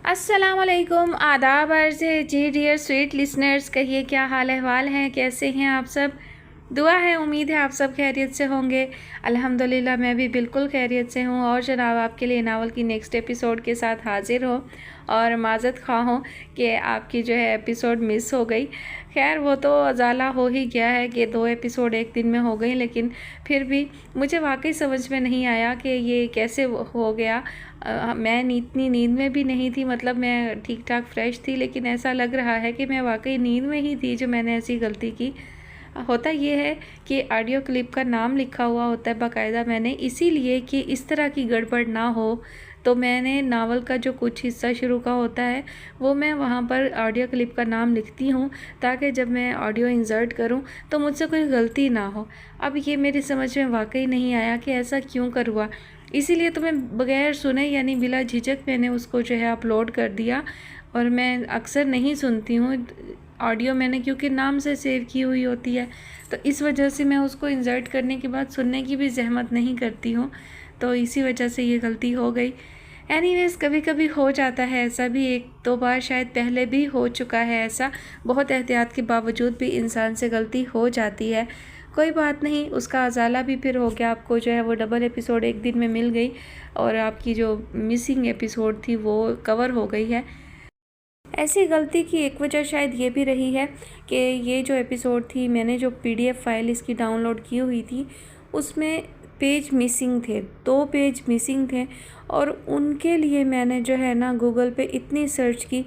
अस्सलाम वालेकुम, आदाब अर्ज़ है जी डियर स्वीट लिसनर्स। कहिए क्या हाल अहवाल हैं, कैसे हैं आप सब। दुआ है, उम्मीद है आप सब खैरियत से होंगे। अल्हम्दुलिल्लाह मैं भी बिल्कुल खैरियत से हूँ। और जनाब आपके लिए नावल की नेक्स्ट एपिसोड के साथ हाज़िर हो और माज़रत ख़्वाह हूँ कि आपकी जो है एपिसोड मिस हो गई। खैर वो तो अजाला हो ही गया है कि 2 एपिसोड एक दिन में हो गई, लेकिन फिर भी मुझे वाकई समझ में नहीं आया कि ये कैसे हो गया। मैं इतनी नींद में भी नहीं थी, मतलब मैं ठीक ठाक फ्रेश थी, लेकिन ऐसा लग रहा है कि मैं वाकई नींद में ही थी जो मैंने ऐसी गलती की। होता ये है कि ऑडियो क्लिप का नाम लिखा हुआ होता है बाकायदा, मैंने इसीलिए कि इस तरह की गड़बड़ ना हो तो मैंने नावल का जो कुछ हिस्सा शुरू का होता है वो मैं वहाँ पर ऑडियो क्लिप का नाम लिखती हूँ, ताकि जब मैं ऑडियो इंसर्ट करूँ तो मुझसे कोई गलती ना हो। अब ये मेरी समझ में वाकई नहीं आया कि ऐसा क्यों कर हुआ, इसीलिए तो मैं बग़ैर सुने यानी बिला झिझक मैंने उसको जो है अपलोड कर दिया। और मैं अक्सर नहीं सुनती हूँ ऑडियो, मैंने क्योंकि नाम से सेव की हुई होती है, तो इस वजह से मैं उसको इंसर्ट करने के बाद सुनने की भी ज़हमत नहीं करती हूँ, तो इसी वजह से ये गलती हो गई। एनीवेज़ कभी कभी हो जाता है ऐसा भी, 1-2 बार शायद पहले भी हो चुका है ऐसा। बहुत एहतियात के बावजूद भी इंसान से गलती हो जाती है, कोई बात नहीं। उसका अजाला भी फिर हो गया, आपको जो है वो डबल एपिसोड एक दिन में मिल गई और आपकी जो मिसिंग एपिसोड थी वो कवर हो गई है। ऐसी गलती की एक वजह शायद ये भी रही है कि ये जो एपिसोड थी, मैंने जो पीडीएफ फाइल इसकी डाउनलोड की हुई थी उसमें पेज मिसिंग थे, 2 पेज मिसिंग थे। और उनके लिए मैंने जो है ना गूगल पे इतनी सर्च की,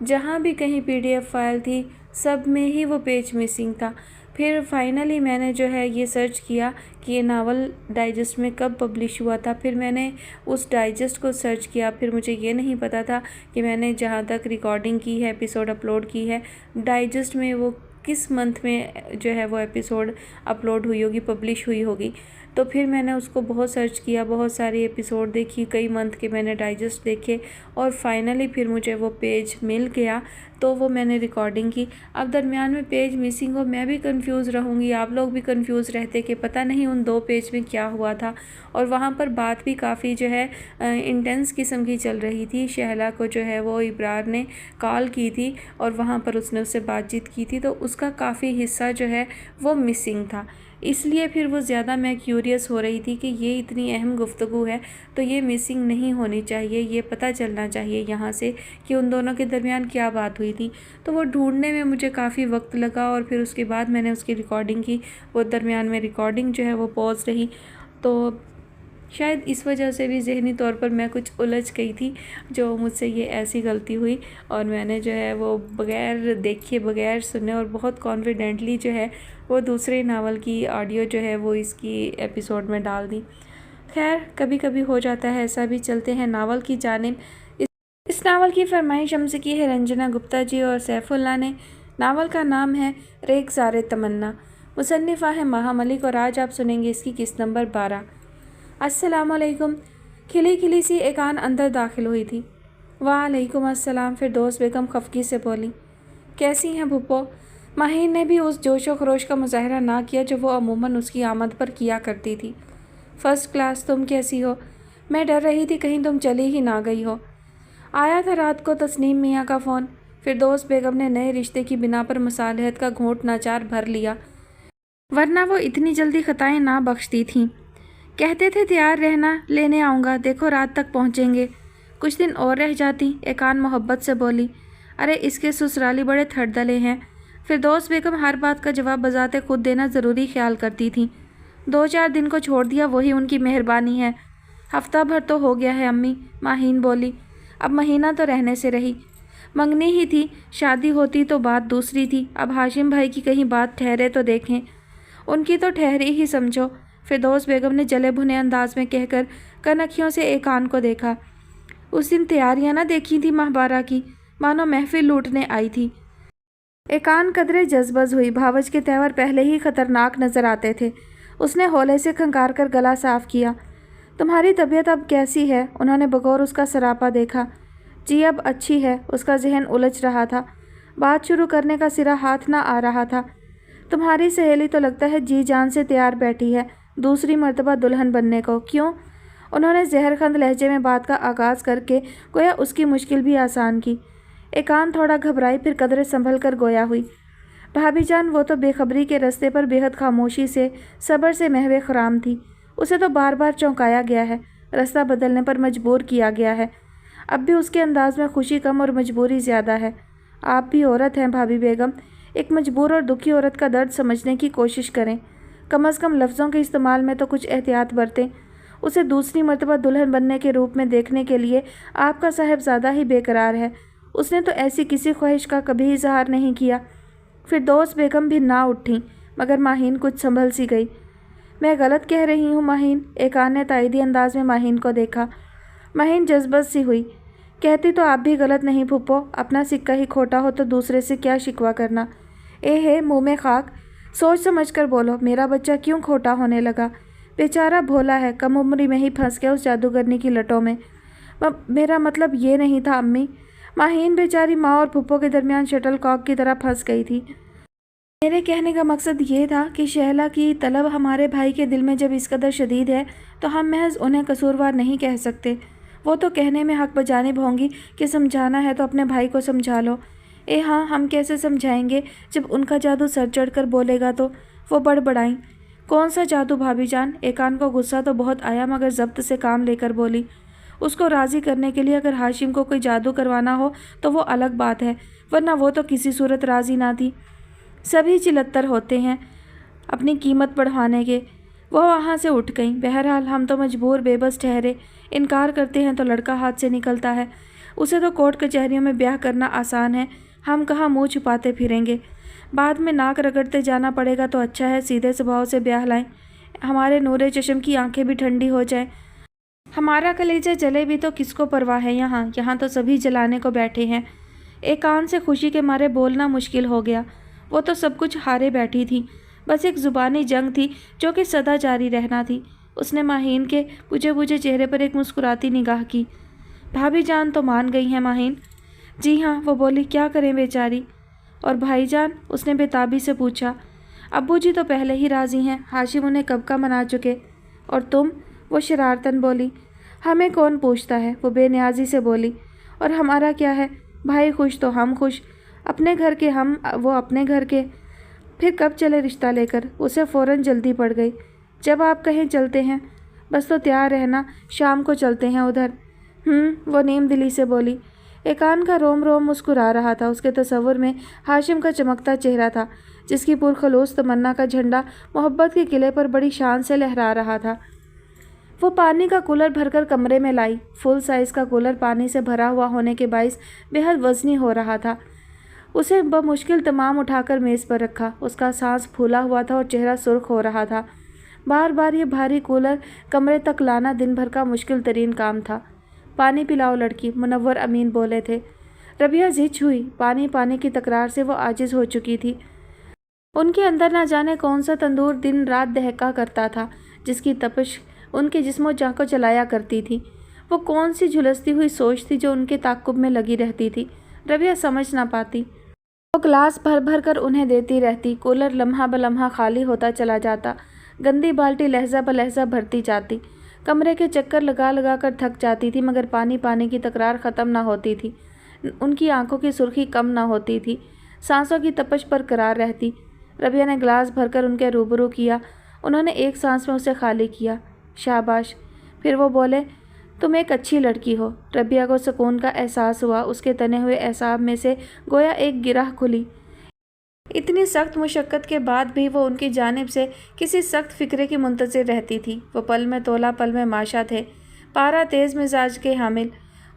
जहाँ भी कहीं पीडीएफ फाइल थी सब में ही वो पेज मिसिंग था। फिर फाइनली मैंने जो है ये सर्च किया कि ये नावल डाइजेस्ट में कब पब्लिश हुआ था। फिर मैंने उस डाइजेस्ट को सर्च किया, फिर मुझे ये नहीं पता था कि मैंने जहाँ तक रिकॉर्डिंग की है, एपिसोड अपलोड की है, डाइजेस्ट में वो किस मंथ में जो है वो एपिसोड अपलोड हुई होगी, पब्लिश हुई होगी। तो फिर मैंने उसको बहुत सर्च किया, बहुत सारी एपिसोड देखी, कई मंथ के मैंने डाइजेस्ट देखे और फाइनली फिर मुझे वो पेज मिल गया, तो वो मैंने रिकॉर्डिंग की। अब दरमियान में पेज मिसिंग हो, मैं भी कंफ्यूज रहूँगी, आप लोग भी कंफ्यूज रहते कि पता नहीं उन 2 पेज में क्या हुआ था। और वहाँ पर बात भी काफ़ी जो है इंटेंस किस्म की चल रही थी। शहला को जो है वो इब्रार ने कॉल की थी और वहाँ पर उसने उससे बातचीत की थी, तो उसका काफ़ी हिस्सा जो है वो मिसिंग था। इसलिए फिर वो ज़्यादा मैं क्यूरियस हो रही थी कि ये इतनी अहम गुफ्तगू है तो ये मिसिंग नहीं होनी चाहिए, ये पता चलना चाहिए यहाँ से कि उन दोनों के दरमियान क्या बात हुई थी। तो वो ढूंढने में मुझे काफ़ी वक्त लगा और फिर उसके बाद मैंने उसकी रिकॉर्डिंग की। वो दरमियान में रिकॉर्डिंग जो है वो पॉज रही, तो शायद इस वजह से भी ज़हनी तौर पर मैं कुछ उलझ गई थी, जो मुझसे ये ऐसी गलती हुई। और मैंने जो है वो बग़ैर देखे, बग़ैर सुने और बहुत कॉन्फिडेंटली जो है वो दूसरे नावल की ऑडियो जो है वो इसकी एपिसोड में डाल दी। खैर कभी कभी हो जाता है ऐसा भी। चलते हैं नावल की जानिब। इस नावल की फरमाइश हमसे की है रंजना गुप्ता जी और सैफुल्लाह ने। नावल का नाम है रेख़्ज़ारे तमन्ना, मुसन्निफ़ा है माहा मलिक और आज आप सुनेंगे इसकी किस्त नंबर 12। अस्सलाम वालेकुम। खिली खिली सी एक आन अंदर दाखिल हुई थी। वालेकुम अस्सलाम, फिरदौस बेगम खफगी से बोली। कैसी हैं भुप्पो? माहीन ने भी उस जोश व खरोश का मुजाहरा ना किया जो वो अमूमन उसकी आमद पर किया करती थी। फ़र्स्ट क्लास, तुम कैसी हो? मैं डर रही थी कहीं तुम चली ही ना गई हो। आया था रात को तस्नीम मियाँ का फ़ोन। फिरदौस बेगम ने नए रिश्ते की बिना पर मुसालहत का घोंट नाचार भर लिया, वरना वो इतनी जल्दी ख़ताएँ ना बख्शती थीं। कहते थे तैयार रहना, लेने आऊँगा, देखो रात तक पहुँचेंगे। कुछ दिन और रह जाती, एकान मोहब्बत से बोली। अरे इसके ससुराली बड़े थड़दले हैं। फिरदौस बेगम हर बात का जवाब बजाते खुद देना ज़रूरी ख्याल करती थीं। 2-4 दिन को छोड़ दिया वही उनकी मेहरबानी है। हफ्ता भर तो हो गया है अम्मी, माहीन बोली। अब महीना तो रहने से रही। मंगनी ही थी, शादी होती तो बात दूसरी थी। अब हाशिम भाई की कहीं बात ठहरे तो देखें। उनकी तो ठहरी ही समझो, फिरदौस बेगम ने जले भुने अंदाज में कहकर कनखियों से एकान को देखा। उस दिन तैयारियां ना देखी थी माहबारा की, मानो महफिल लूटने आई थी। एकान कदरे जज्बज हुई, भावज के तेवर पहले ही खतरनाक नजर आते थे। उसने हौले से खंकार कर गला साफ किया। तुम्हारी तबीयत अब कैसी है? उन्होंने बगौर उसका सरापा देखा। जी अब अच्छी है। उसका जहन उलझ रहा था, बात शुरू करने का सिरा हाथ ना आ रहा था। तुम्हारी सहेली तो लगता है जी जान से तैयार बैठी है दूसरी मर्तबा दुल्हन बनने को। क्यों? انہوں نے زہرخند لہجے میں بات کا آغاز کر کے گویا اس کی مشکل بھی آسان کی۔ ایکان تھوڑا گھبرائی، پھر قدرے سنبھل کر گویا ہوئی، بھابھی جان وہ تو بے خبری کے رستے پر بے حد خاموشی سے، صبر سے محو خرام تھی۔ اسے تو بار بار چونکایا گیا ہے، رستہ بدلنے پر مجبور کیا گیا ہے۔ اب بھی اس کے انداز میں خوشی کم اور مجبوری زیادہ ہے۔ آپ بھی عورت ہیں بھابھی بیگم، ایک مجبور اور دکھی عورت کا درد سمجھنے کی کوشش کریں، کم از کم لفظوں کے استعمال میں تو کچھ احتیاط برتیں۔ اسے دوسری مرتبہ دلہن بننے کے روپ میں دیکھنے کے لیے آپ کا صاحبزادہ ہی بے قرار ہے۔ اس نے تو ایسی کسی خواہش کا کبھی اظہار نہیں کیا۔ فردوس بیگم بھی نہ اٹھیں، مگر ماہین کچھ سنبھل سی گئی۔ میں غلط کہہ رہی ہوں ماہین؟ ایکان نے تائیدی انداز میں ماہین کو دیکھا۔ ماہین جذبت سی ہوئی۔ کہتی تو آپ بھی غلط نہیں پھپھو، اپنا سکہ ہی کھوٹا ہو تو دوسرے سے کیا شکوہ کرنا۔ اے ہے منہ میں خاک، سوچ سمجھ کر بولو، میرا بچہ کیوں کھوٹا ہونے لگا؟ بیچارہ بھولا ہے، کم عمری میں ہی پھنس گیا اس جادوگرنی کی لٹوں میں۔ میرا مطلب یہ نہیں تھا امی۔ ماہین بیچاری ماں اور پھپھو کے درمیان شٹل کاک کی طرح پھنس گئی تھی۔ میرے کہنے کا مقصد یہ تھا کہ شہلا کی طلب ہمارے بھائی کے دل میں جب اس قدر شدید ہے تو ہم محض انہیں قصوروار نہیں کہہ سکتے۔ وہ تو کہنے میں حق بجانب ہوں گی کہ سمجھانا ہے تو اپنے بھائی کو سمجھا لو۔ اے ہاں، ہم کیسے سمجھائیں گے جب ان کا جادو سر چڑھ کر بولے گا تو؟ وہ بڑبڑائیں۔ کون سا جادو بھابھی جان؟ ایکان کو غصہ تو بہت آیا مگر ضبط سے کام لے کر بولی۔ اس کو راضی کرنے کے لیے اگر ہاشم کو کوئی جادو کروانا ہو تو وہ الگ بات ہے، ورنہ وہ تو کسی صورت راضی نہ تھی۔ سبھی چلتر ہوتے ہیں اپنی قیمت بڑھانے کے۔ وہ وہاں سے اٹھ گئیں۔ بہرحال ہم تو مجبور بے بس ٹھہرے، انکار کرتے ہیں تو لڑکا ہاتھ سے نکلتا ہے۔ اسے تو کورٹ کچہریوں میں بیاہ کرنا آسان ہے، ہم کہاں منہ چھپاتے پھریں گے؟ بعد میں ناک رگڑتے جانا پڑے گا تو اچھا ہے سیدھے سبھاؤ سے بیاہ لائیں، ہمارے نورے چشم کی آنکھیں بھی ٹھنڈی ہو جائیں۔ ہمارا کلیجہ جلے بھی تو کس کو پرواہ ہے، یہاں تو سبھی جلانے کو بیٹھے ہیں۔ ایکان سے خوشی کے مارے بولنا مشکل ہو گیا۔ وہ تو سب کچھ ہارے بیٹھی تھی، بس ایک زبانی جنگ تھی جو کہ سدا جاری رہنا تھی۔ اس نے ماہین کے بجھے بجھے چہرے پر ایک مسکراتی نگاہ کی۔ بھابھی جان تو مان گئی ہیں ماہین؟ جی ہاں، وہ بولی، کیا کریں بیچاری؟ اور بھائی جان؟ اس نے بے تابی سے پوچھا۔ ابو جی تو پہلے ہی راضی ہیں، ہاشم انہیں کب کا منا چکے۔ اور تم؟ وہ شرارتاً بولی۔ ہمیں کون پوچھتا ہے، وہ بے نیازی سے بولی۔ اور ہمارا کیا ہے، بھائی خوش تو ہم خوش، اپنے گھر کے ہم، وہ اپنے گھر کے۔ پھر کب چلے رشتہ لے کر؟ اسے فوراً جلدی پڑ گئی۔ جب آپ کہیں چلتے ہیں، بس تو تیار رہنا، شام کو چلتے ہیں ادھر۔ وہ نیم دلی سے بولی۔ ایکان کا روم روم مسکرا رہا تھا۔ اس کے تصور میں ہاشم کا چمکتا چہرہ تھا جس کی پرخلوص تمنا کا جھنڈا محبت کے قلعے پر بڑی شان سے لہرا رہا تھا۔ وہ پانی کا کولر بھر کر کمرے میں لائی۔ فل سائز کا کولر پانی سے بھرا ہوا ہونے کے باعث بے حد وزنی ہو رہا تھا۔ اسے بمشکل تمام اٹھا کر میز پر رکھا۔ اس کا سانس پھولا ہوا تھا اور چہرہ سرخ ہو رہا تھا۔ بار بار یہ بھاری کولر کمرے تک لانا دن بھر کا مشکل ترین کام تھا۔ پانی پلاؤ لڑکی، منور امین بولے تھے۔ ربیہ زچ ہوئی۔ پانی کی تکرار سے وہ عاجز ہو چکی تھی۔ ان کے اندر نہ جانے کون سا تندور دن رات دہکا کرتا تھا جس کی تپش ان کے جسم و جاں کو چلایا کرتی تھی۔ وہ کون سی جھلستی ہوئی سوچ تھی جو ان کے تعاقب میں لگی رہتی تھی، ربیہ سمجھ نہ پاتی۔ وہ گلاس بھر بھر کر انہیں دیتی رہتی۔ کولر لمحہ بلمحہ خالی ہوتا چلا جاتا۔ گندی بالٹی لہجہ بلہجہ بھرتی جاتی۔ کمرے کے چکر لگا لگا کر تھک جاتی تھی مگر پانی کی تکرار ختم نہ ہوتی تھی۔ ان کی آنکھوں کی سرخی کم نہ ہوتی تھی۔ سانسوں کی تپش برقرار رہتی۔ ربیہ نے گلاس بھر کر ان کے روبرو کیا۔ انہوں نے ایک سانس میں اسے خالی کیا۔ شاباش۔ پھر وہ بولے، تم ایک اچھی لڑکی ہو۔ ربیہ کو سکون کا احساس ہوا۔ اس کے تنے ہوئے اعصاب میں سے گویا ایک گرہ کھلی۔ اتنی سخت مشقت کے بعد بھی وہ ان کی جانب سے کسی سخت فکرے کی منتظر رہتی تھی۔ وہ پل میں تولا پل میں ماشا تھے، پارا تیز مزاج کے حامل۔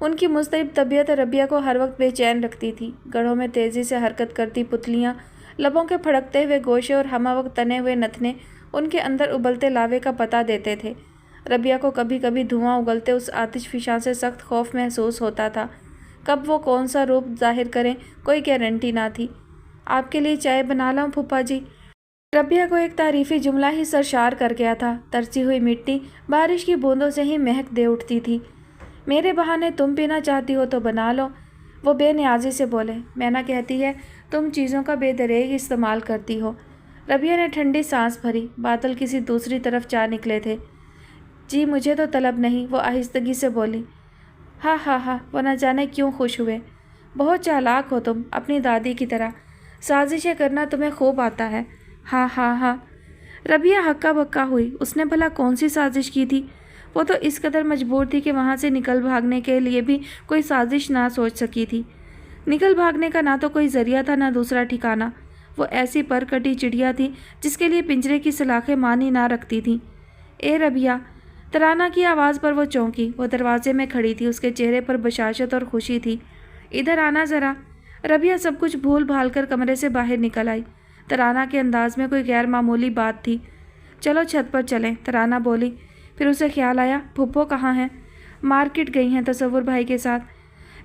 ان کی مضطرب طبیعت ربیہ کو ہر وقت بے چین رکھتی تھی۔ گڑھوں میں تیزی سے حرکت کرتی پتلیاں، لبوں کے پھڑکتے ہوئے گوشے اور ہمہ وقت تنے ہوئے نتنے ان کے اندر ابلتے لاوے کا پتہ دیتے تھے۔ ربیہ کو کبھی کبھی دھواں اگلتے اس آتش فشاں سے سخت خوف محسوس ہوتا تھا۔ کب وہ کون سا روپ ظاہر کریں کوئی گارنٹی نہ تھی۔ آپ کے لیے چائے بنا لاؤں پھوپھا جی؟ ربیہ کو ایک تعریفی جملہ ہی سرشار کر گیا تھا۔ ترسی ہوئی مٹی بارش کی بوندوں سے ہی مہک دے اٹھتی تھی۔ میرے بہانے تم پینا چاہتی ہو تو بنا لو، وہ بے نیازی سے بولے۔ میں نہ کہتی ہے تم چیزوں کا بے دریغ استعمال کرتی ہو۔ ربیہ نے ٹھنڈی سانس بھری۔ بادل کسی دوسری طرف جا نکلے تھے۔ جی مجھے تو طلب نہیں، وہ آہستگی سے بولی۔ ہاں ہاں ہاں، وہ نہ جانے کیوں خوش ہوئے۔ بہت چالاک ہو تم، اپنی دادی کی طرح، سازشیں کرنا تمہیں خوب آتا ہے۔ ہاں ہاں ہاں۔ ربیہ ہکا بکا ہوئی، اس نے بھلا کون سی سازش کی تھی؟ وہ تو اس قدر مجبور تھی کہ وہاں سے نکل بھاگنے کے لیے بھی کوئی سازش نہ سوچ سکی تھی۔ نکل بھاگنے کا نہ تو کوئی ذریعہ تھا نہ دوسرا ٹھکانہ۔ وہ ایسی پر کٹی چڑیا تھی جس کے لیے پنجرے کی سلاخیں معنی نہ رکھتی تھیں۔ اے ربیہ! ترانہ کی آواز پر وہ چونکی۔ وہ دروازے میں کھڑی تھی، اس کے چہرے پر بشاشت اور خوشی تھی۔ ادھر آنا ذرا۔ ربیہ سب کچھ بھول بھال کر کمرے سے باہر نکل آئی۔ ترانہ کے انداز میں کوئی غیر معمولی بات تھی۔ چلو چھت پر چلیں، ترانہ بولی۔ پھر اسے خیال آیا، پھپھو کہاں ہیں؟ مارکیٹ گئی ہیں تصور بھائی کے ساتھ۔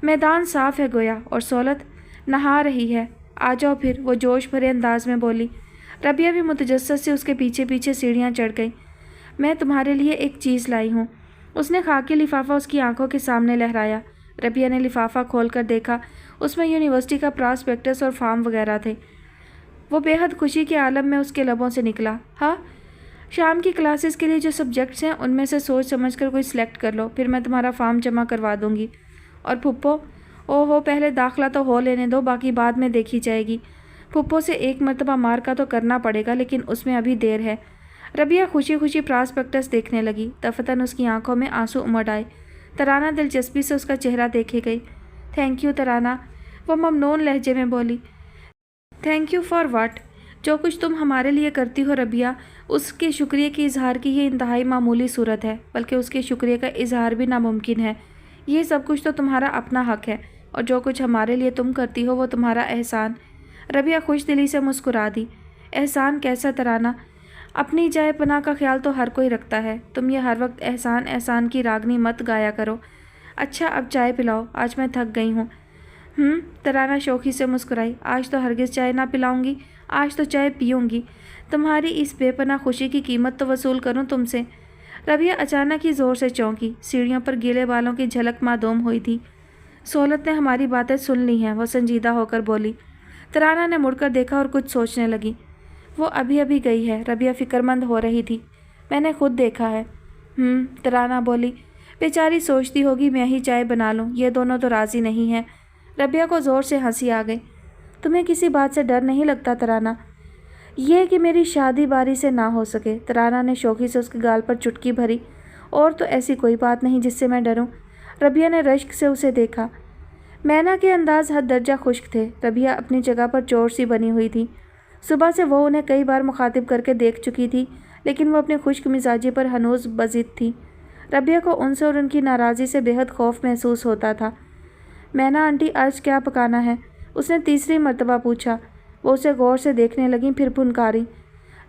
میدان صاف ہے گویا، اور سولت نہا رہی ہے۔ آ جاؤ پھر، وہ جوش بھرے انداز میں بولی۔ ربیہ بھی متجسس سے اس کے پیچھے پیچھے سیڑھیاں چڑھ گئی۔ میں تمہارے لیے ایک چیز لائی ہوں۔ اس نے خاکی لفافہ اس کی آنکھوں کے سامنے لہرایا۔ ربیہ نے لفافہ کھول کر دیکھا، اس میں یونیورسٹی کا پراسپیکٹس اور فارم وغیرہ تھے۔ وہ بے حد خوشی کے عالم میں اس کے لبوں سے نکلا، ہاں؟ شام کی کلاسز کے لیے جو سبجیکٹس ہیں ان میں سے سوچ سمجھ کر کوئی سلیکٹ کر لو، پھر میں تمہارا فارم جمع کروا دوں گی۔ اور پھپھو؟ او پہلے داخلہ تو ہو لینے دو، باقی بعد میں دیکھی جائے گی۔ پھپھو سے ایک مرتبہ مار کا تو کرنا پڑے گا، لیکن اس میں ابھی دیر ہے۔ ربیہ خوشی خوشی پراسپیکٹس دیکھنے لگی۔ دفتراً اس کی آنکھوں میں آنسو امڈ آئے۔ ترانہ دلچسپی سے اس کا چہرہ دیکھے گئی۔ تھینک یو ترانہ، وہ ممنون لہجے میں بولی۔ Thank you for what? جو کچھ تم ہمارے لیے کرتی ہو ربیہ، اس کے شکریہ کے اظہار کی یہ انتہائی معمولی صورت ہے، بلکہ اس کے شکریہ کا اظہار بھی ناممکن ہے۔ یہ سب کچھ تو تمہارا اپنا حق ہے، اور جو کچھ ہمارے لیے تم کرتی ہو وہ تمہارا احسان۔ ربیہ خوش دلی سے مسکرا دی۔ احسان کیسا ترانہ؟ اپنی جائے پناہ کا خیال تو ہر کوئی رکھتا ہے، تم یہ ہر وقت احسان احسان کی راگنی مت گایا کرو۔ اچھا اب چائے پلاؤ، آج میں تھک گئی ہوں۔ ترانہ شوخی سے مسکرائی۔ آج تو ہرگز چائے نہ پلاؤں گی، آج تو چائے پیوں گی۔ تمہاری اس بے پناہ خوشی کی قیمت تو وصول کروں تم سے۔ ربیہ اچانک ہی زور سے چونکی۔ سیڑھیوں پر گیلے بالوں کی جھلک معدوم ہوئی تھی۔ سولت نے ہماری باتیں سن لی ہیں، وہ سنجیدہ ہو کر بولی۔ ترانہ نے مڑ کر دیکھا اور کچھ سوچنے لگی۔ وہ ابھی ابھی گئی ہے، ربیہ فکرمند ہو رہی تھی۔ میں نے خود دیکھا ہے۔ ترانہ بولی۔ بیچاری سوچتی ہوگی میں ہی چائے بنا لوں، یہ دونوں تو راضی نہیں ہیں۔ ربیہ کو زور سے ہنسی آ گئی۔ تمہیں کسی بات سے ڈر نہیں لگتا ترانہ؟ یہ کہ میری شادی باری سے نہ ہو سکے۔ ترانہ نے شوخی سے اس کے گال پر چٹکی بھری۔ اور تو ایسی کوئی بات نہیں جس سے میں ڈروں۔ ربیہ نے رشک سے اسے دیکھا۔ مینا کے انداز حد درجہ خشک تھے۔ ربیہ اپنی جگہ پر چور سی بنی ہوئی تھی۔ صبح سے وہ انہیں کئی بار مخاطب کر کے دیکھ چکی تھی، لیکن وہ اپنی خشک مزاجی پر ہنوز بضد تھی۔ ربیہ کو ان سے اور ان کی ناراضی سے بے حد خوف محسوس ہوتا تھا۔ مینا آنٹی آج کیا پکانا ہے؟ اس نے تیسری مرتبہ پوچھا۔ وہ اسے غور سے دیکھنے لگیں، پھر پھنکاری۔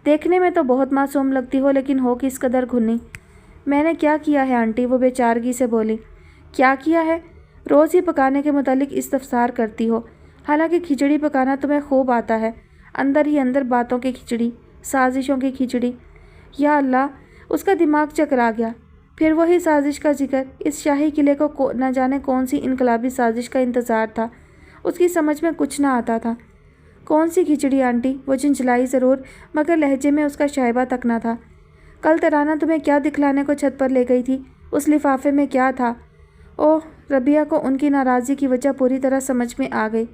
دیکھنے میں تو بہت معصوم لگتی ہو، لیکن ہو کس قدر گھنی۔ میں نے کیا کیا ہے آنٹی؟ وہ بے چارگی سے بولی۔ کیا کیا ہے؟ روز ہی پکانے کے متعلق استفسار کرتی ہو، حالانکہ کھچڑی پکانا تمہیں خوب آتا ہے۔ اندر ہی اندر باتوں کی کھچڑی، سازشوں کی کھچڑی۔ یا اللہ! اس کا دماغ چکرا گیا۔ پھر وہی سازش کا ذکر۔ اس شاہی قلعے کو نہ جانے کون سی انقلابی سازش کا انتظار تھا، اس کی سمجھ میں کچھ نہ آتا تھا۔ کون سی کھچڑی آنٹی؟ وہ جھنجھلائی ضرور، مگر لہجے میں اس کا شائبہ تک نہ تھا۔ کل ترانہ تمہیں کیا دکھلانے کو چھت پر لے گئی تھی؟ اس لفافے میں کیا تھا؟ اوہ! ربیہ کو ان کی ناراضی کی وجہ پوری طرح سمجھ میں آ گئی۔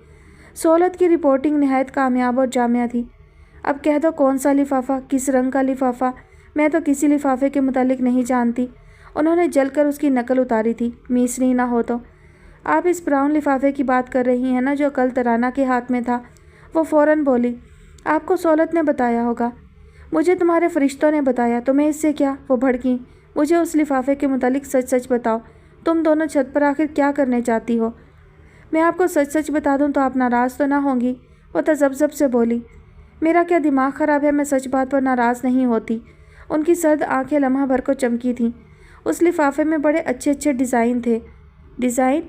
سولت کی رپورٹنگ نہایت کامیاب اور جامع تھی۔ اب کہہ دو کون سا لفافہ، کس رنگ کا لفافہ؟ میں تو کسی لفافے کے متعلق نہیں جانتی۔ انہوں نے جل کر اس کی نقل اتاری تھی، میسری نہ ہو تو۔ آپ اس براؤن لفافے کی بات کر رہی ہیں نا جو کل ترانہ کے ہاتھ میں تھا؟ وہ فوراً بولی۔ آپ کو سولت نے بتایا ہوگا۔ مجھے تمہارے فرشتوں نے بتایا، تمہیں اس سے کیا؟ وہ بھڑکی۔ مجھے اس لفافے کے متعلق سچ سچ بتاؤ، تم دونوں چھت پر آخر کیا کرنے چاہتی ہو؟ میں آپ کو سچ سچ بتا دوں تو آپ ناراض تو نہ ہوں گی؟ وہ تذبذب سے بولی۔ میرا کیا دماغ خراب ہے، میں سچ بات پر ناراض نہیں ہوتی۔ ان کی سرد آنکھیں لمحہ بھر کو چمکی تھیں۔ اس لفافے میں بڑے اچھے اچھے ڈیزائن تھے۔ ڈیزائن؟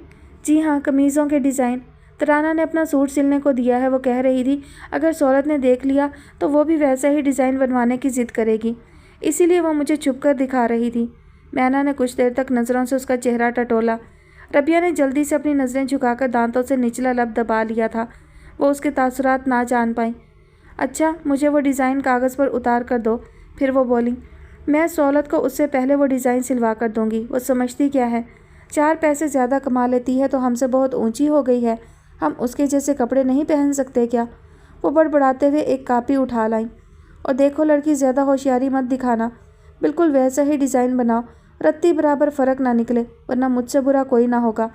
جی ہاں، قمیضوں کے ڈیزائن۔ ترانہ نے اپنا سوٹ سلنے کو دیا ہے، وہ کہہ رہی تھی اگر سولت نے دیکھ لیا تو وہ بھی ویسا ہی ڈیزائن بنوانے کی ضد کرے گی، اسی لیے وہ مجھے چھپ کر دکھا رہی تھی۔ مینا نے کچھ دیر تک نظروں سے اس کا چہرہ ٹٹولا۔ ربیہ نے جلدی سے اپنی نظریں جھکا کر دانتوں سے نچلا لب دبا لیا تھا، وہ اس کے تاثرات نہ جان پائیں۔ اچھا، مجھے وہ ڈیزائن کاغذ پر اتار کر دو۔ پھر وہ بولی۔ मैं सहूलत को उससे पहले वो डिज़ाइन सिलवा कर दूंगी। वो समझती क्या है, 4 पैसे ज़्यादा कमा लेती है तो हमसे बहुत ऊंची हो गई है, हम उसके जैसे कपड़े नहीं पहन सकते क्या? वो बड़बड़ाते हुए एक कापी उठा लाई। और देखो लड़की, ज़्यादा होशियारी मत दिखाना, बिल्कुल वैसा ही डिज़ाइन बनाओ, रत्ती बराबर फ़र्क ना निकले, वरना मुझसे बुरा कोई ना होगा।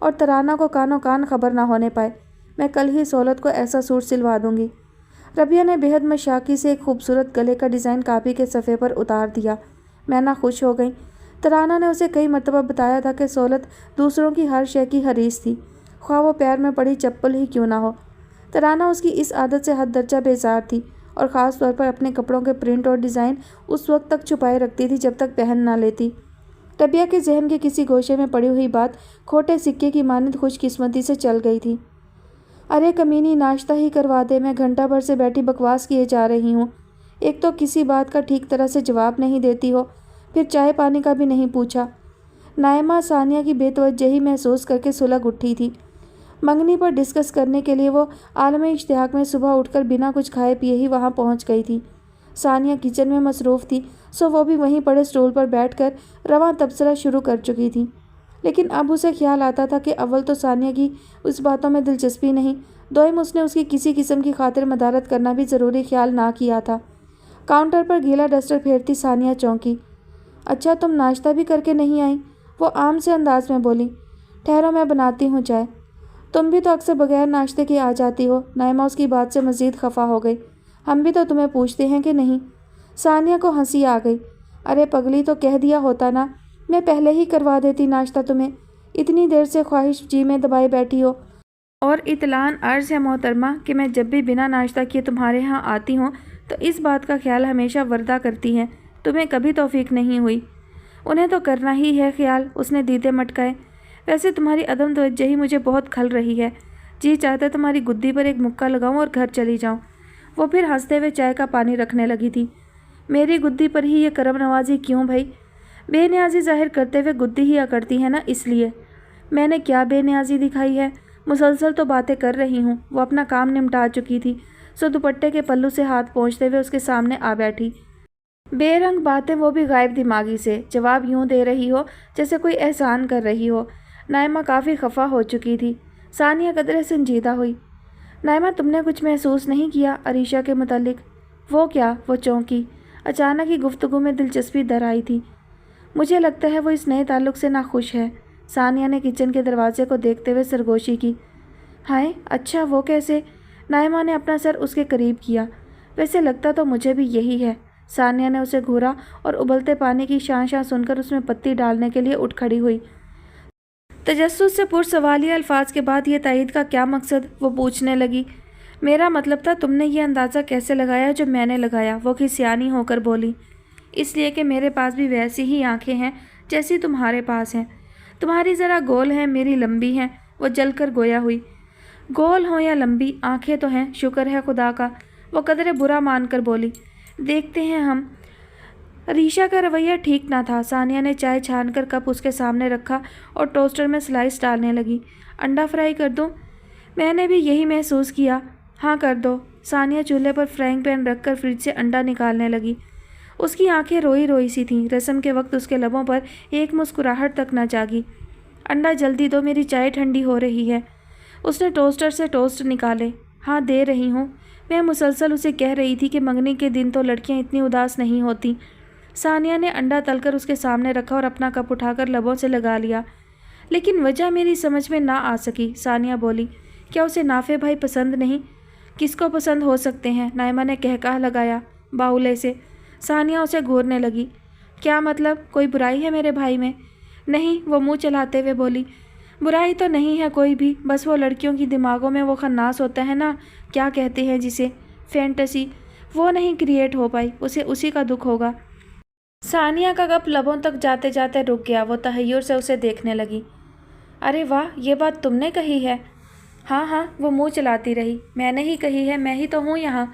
और तराना को कानों कान खबर ना होने पाए। मैं कल ही सहूलत को ऐसा सूट सिलवा दूंगी। रबिया ने बेहद मशाकी से एक खूबसूरत गले का डिज़ाइन कापी के सफ़े पर उतार दिया। मैना खुश हो गई। तराना ने उसे कई मरतबा बताया था कि सहूलत दूसरों की हर शय की हरीस थी, ख्वाह वो पैर में पड़ी चप्पल ही क्यों ना हो। तराना उसकी इस आदत से हद दर्जा बेजार थी और ख़ास तौर पर अपने कपड़ों के प्रिंट और डिज़ाइन उस वक्त तक छुपाए रखती थी जब तक पहन ना लेती। रबिया के जहन के किसी गोशे में पड़ी हुई बात खोटे सिक्के की मानद खुशकिस्मती से चल गई थी। अरे कमीनी, नाश्ता ही करवा दे, मैं घंटा भर से बैठी बकवास किए जा रही हूँ। एक तो किसी बात का ठीक तरह से जवाब नहीं देती हो, फिर चाय पानी का भी नहीं पूछा। नायमा सानिया की बेतवज्जही महसूस करके सुलग उठी थी। मंगनी पर डिस्कस करने के लिए वो आलम इश्तियाक में सुबह उठकर बिना कुछ खाए पिए ही वहाँ पहुँच गई थी। सानिया किचन में मसरूफ़ थी, सो वो भी वहीं पड़े स्टूल पर बैठकर रवां तबसरा शुरू कर चुकी थी। लेकिन अब उसे ख्याल आता था कि अव्वल तो सानिया की उस बातों में दिलचस्पी नहीं, दोयम उसने उसकी किसी किस्म की खातिर मदारत करना भी ज़रूरी ख्याल ना किया था। काउंटर पर गीला डस्टर फेरती सानिया चौंकी। अच्छा, तुम नाश्ता भी करके नहीं आई? वो आम से अंदाज में बोली। ठहरो, मैं बनाती हूँ चाय। तुम भी तो अक्सर बगैर नाश्ते के आ जाती हो। नायमा उसकी बात से मज़ीद खफा हो गई। हम भी तो तुम्हें पूछते हैं कि नहीं? सानिया को हंसी आ गई। अरे पगली, तो कह दिया होता ना, मैं पहले ही करवा देती नाश्ता तुम्हें। इतनी देर से ख्वाहिश जी में दबाए बैठी हो। और इतलान अर्ज़ है मोहतरमा कि मैं जब भी बिना नाश्ता किए तुम्हारे यहाँ आती हूँ तो इस बात का ख्याल हमेशा वर्दा करती हैं, तुम्हें कभी तौफीक नहीं हुई। उन्हें तो करना ही है ख्याल, उसने दीदे मटकाए। वैसे तुम्हारी अदम तवज्जोही मुझे बहुत खल रही है, जी चाहता तुम्हारी गुद्दी पर एक मुक्का लगाऊं और घर चली जाऊं। वो फिर हंसते हुए चाय का पानी रखने लगी थी। मेरी गुद्दी पर ही ये करम नवाजी क्यों भाई? बेनियाजी जाहिर करते हुए गुद्दी ही अकड़ती है ना, इसलिए। मैंने क्या बेनियाजी दिखाई है? मुसलसल तो बातें कर रही हूँ। वो अपना काम निपटा चुकी थी, सो दुपट्टे के पल्लू से हाथ पोंछते हुए उसके सामने आ बैठी। बेरंग बातें, वो भी गायब दिमागी से। जवाब यूं दे रही हो जैसे कोई एहसान कर रही हो। नायमा काफ़ी खफा हो चुकी थी। सानिया कदरे संजीदा हुई। नायमा, तुमने कुछ महसूस नहीं किया अरीशा के मुतालिक? वो क्या? वो चौंकी। अचानक ही गुफ्तगू में दिलचस्पी दर आई थी। मुझे लगता है वो इस नए ताल्लुक़ से नाखुश है। सानिया ने किचन के दरवाजे को देखते हुए सरगोशी की। हाय, अच्छा, वो कैसे? नायमा ने अपना सर उसके करीब किया। वैसे लगता तो मुझे भी यही है। सानिया ने उसे घूरा और उबलते पानी की शां शां सुनकर उसमें पत्ती डालने के लिए उठ खड़ी हुई। तजस्सुस से पुरसवालिया अल्फाज के बाद ये तायीद का क्या मकसद? वो पूछने लगी। मेरा मतलब था, तुमने ये अंदाज़ा कैसे लगाया जो मैंने लगाया? वो खिसियानी होकर बोली। इसलिए कि मेरे पास भी वैसी ही आंखें हैं जैसी तुम्हारे पास हैं। तुम्हारी ज़रा गोल हैं, मेरी लंबी हैं। वो जलकर गोया हुई। गोल हो या लंबी, आंखें तो हैं, शुक्र है खुदा का। वो कदरे बुरा मानकर बोली। देखते हैं हम। रीशा का रवैया ठीक ना था। सानिया ने चाय छानकर कप उसके सामने रखा और टोस्टर में स्लाइस डालने लगी। अंडा फ्राई कर दूं? मैंने भी यही महसूस किया। हाँ कर दो। सानिया चूल्हे पर फ्राइंग पैन रखकर फ्रिज से अंडा निकालने लगी। उसकी आंखें रोई रोई सी थीं। रस्म के वक्त उसके लबों पर एक मुस्कुराहट तक न जागी। अंडा जल्दी दो, मेरी चाय ठंडी हो रही है। उसने टोस्टर से टोस्ट निकाले। हाँ दे रही हूँ। मैं मुसलसल उसे कह रही थी कि मंगनी के दिन तो लड़कियाँ इतनी उदास नहीं होती। सानिया ने अंडा तलकर उसके सामने रखा और अपना कप उठाकर लबों से लगा लिया। लेकिन वजह मेरी समझ में ना आ सकी। सानिया बोली। क्या उसे नाफे भाई पसंद नहीं? किसको पसंद हो सकते हैं? नायमा ने कहका लगाया बाउले से। सानिया उसे घूरने लगी। क्या मतलब? कोई बुराई है मेरे भाई में? नहीं, वो मुंह चलाते हुए बोली। बुराई तो नहीं है कोई भी, बस वो लड़कियों की दिमागों में वो खन्नास होता है ना, क्या कहते हैं जिसे, फैंटेसी, वो नहीं क्रिएट हो पाई। उसे उसी का दुख होगा। सानिया का कप लबों तक जाते जाते रुक गया। वो तहय्युर से उसे देखने लगी। अरे वाह, ये बात तुमने कही है? हाँ हाँ, वो मुंह चलाती रही। मैंने ही कही है, मैं ही तो हूँ यहाँ।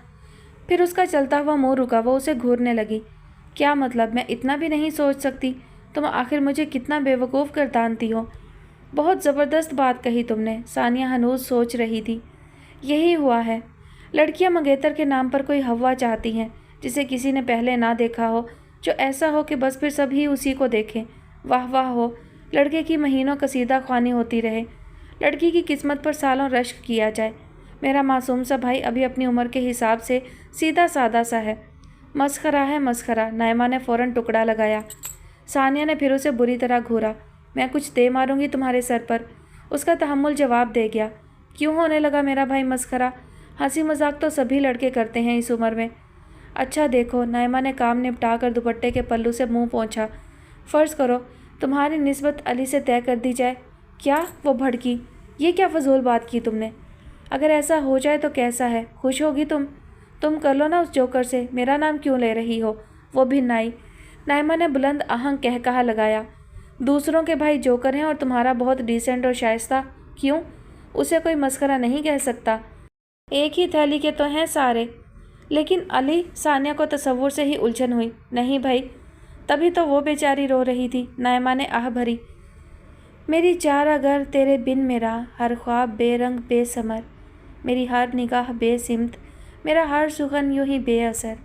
फिर उसका चलता हुआ मुंह रुका। वो उसे घूरने लगी। क्या मतलब? मैं इतना भी नहीं सोच सकती? तुम आखिर मुझे कितना बेवकूफ़ गर्दानती हो। बहुत ज़बरदस्त बात कही तुमने। सानिया हनूज सोच रही थी। यही हुआ है। लड़कियां मंगेतर के नाम पर कोई हवा चाहती हैं जिसे किसी ने पहले ना देखा हो, जो ऐसा हो कि बस फिर सभी उसी को देखें। वाह वाह हो, लड़के की महीनों कसीदा ख्वानी होती रहे, लड़की की किस्मत पर सालों रश्क किया जाए। मेरा मासूम सा भाई अभी अपनी उम्र के हिसाब से सीधा सादा सा है। मस्खरा है मस्खरा। नाइमा ने फ़ौरन टुकड़ा लगाया। सानिया ने फिर उसे बुरी तरह घूरा। मैं कुछ दे मारूंगी तुम्हारे सर पर, उसका तहम्मुल जवाब दे गया। क्यों होने लगा मेरा भाई मस्खरा? हंसी मजाक तो सभी लड़के करते हैं इस उम्र में। अच्छा देखो, नाइमा ने काम निपटा कर दुपट्टे के पल्लू से मुंह पोंछा। फ़र्ज़ करो तुम्हारी निस्बत अली से तय कर दी जाए। क्या? वो भड़की। ये क्या फजूल बात की तुमने? अगर ऐसा हो जाए तो कैसा है? खुश होगी तुम कर लो ना उस जोकर से। मेरा नाम क्यों ले रही हो? वो भी नाई। नाइमा ने बुलंद आहंग कहकहा लगाया। दूसरों के भाई जोकर हैं और तुम्हारा बहुत डिसेंट और शाइस्ता। क्यों? उसे कोई मस्करा नहीं कह सकता। एक ही थैली के तो हैं सारे। लेकिन अली, सानिया को तसव्वुर से ही उलझन हुई। नहीं भाई, तभी तो वो बेचारी रो रही थी। नाइमा ने आह भरी। मेरी चार अगर तेरे बिन मेरा हर ख्वाब बेरंग बेसमर, मेरी हर निगाह बेसिमत, मेरा हर सुखन यूं ही बेअसर,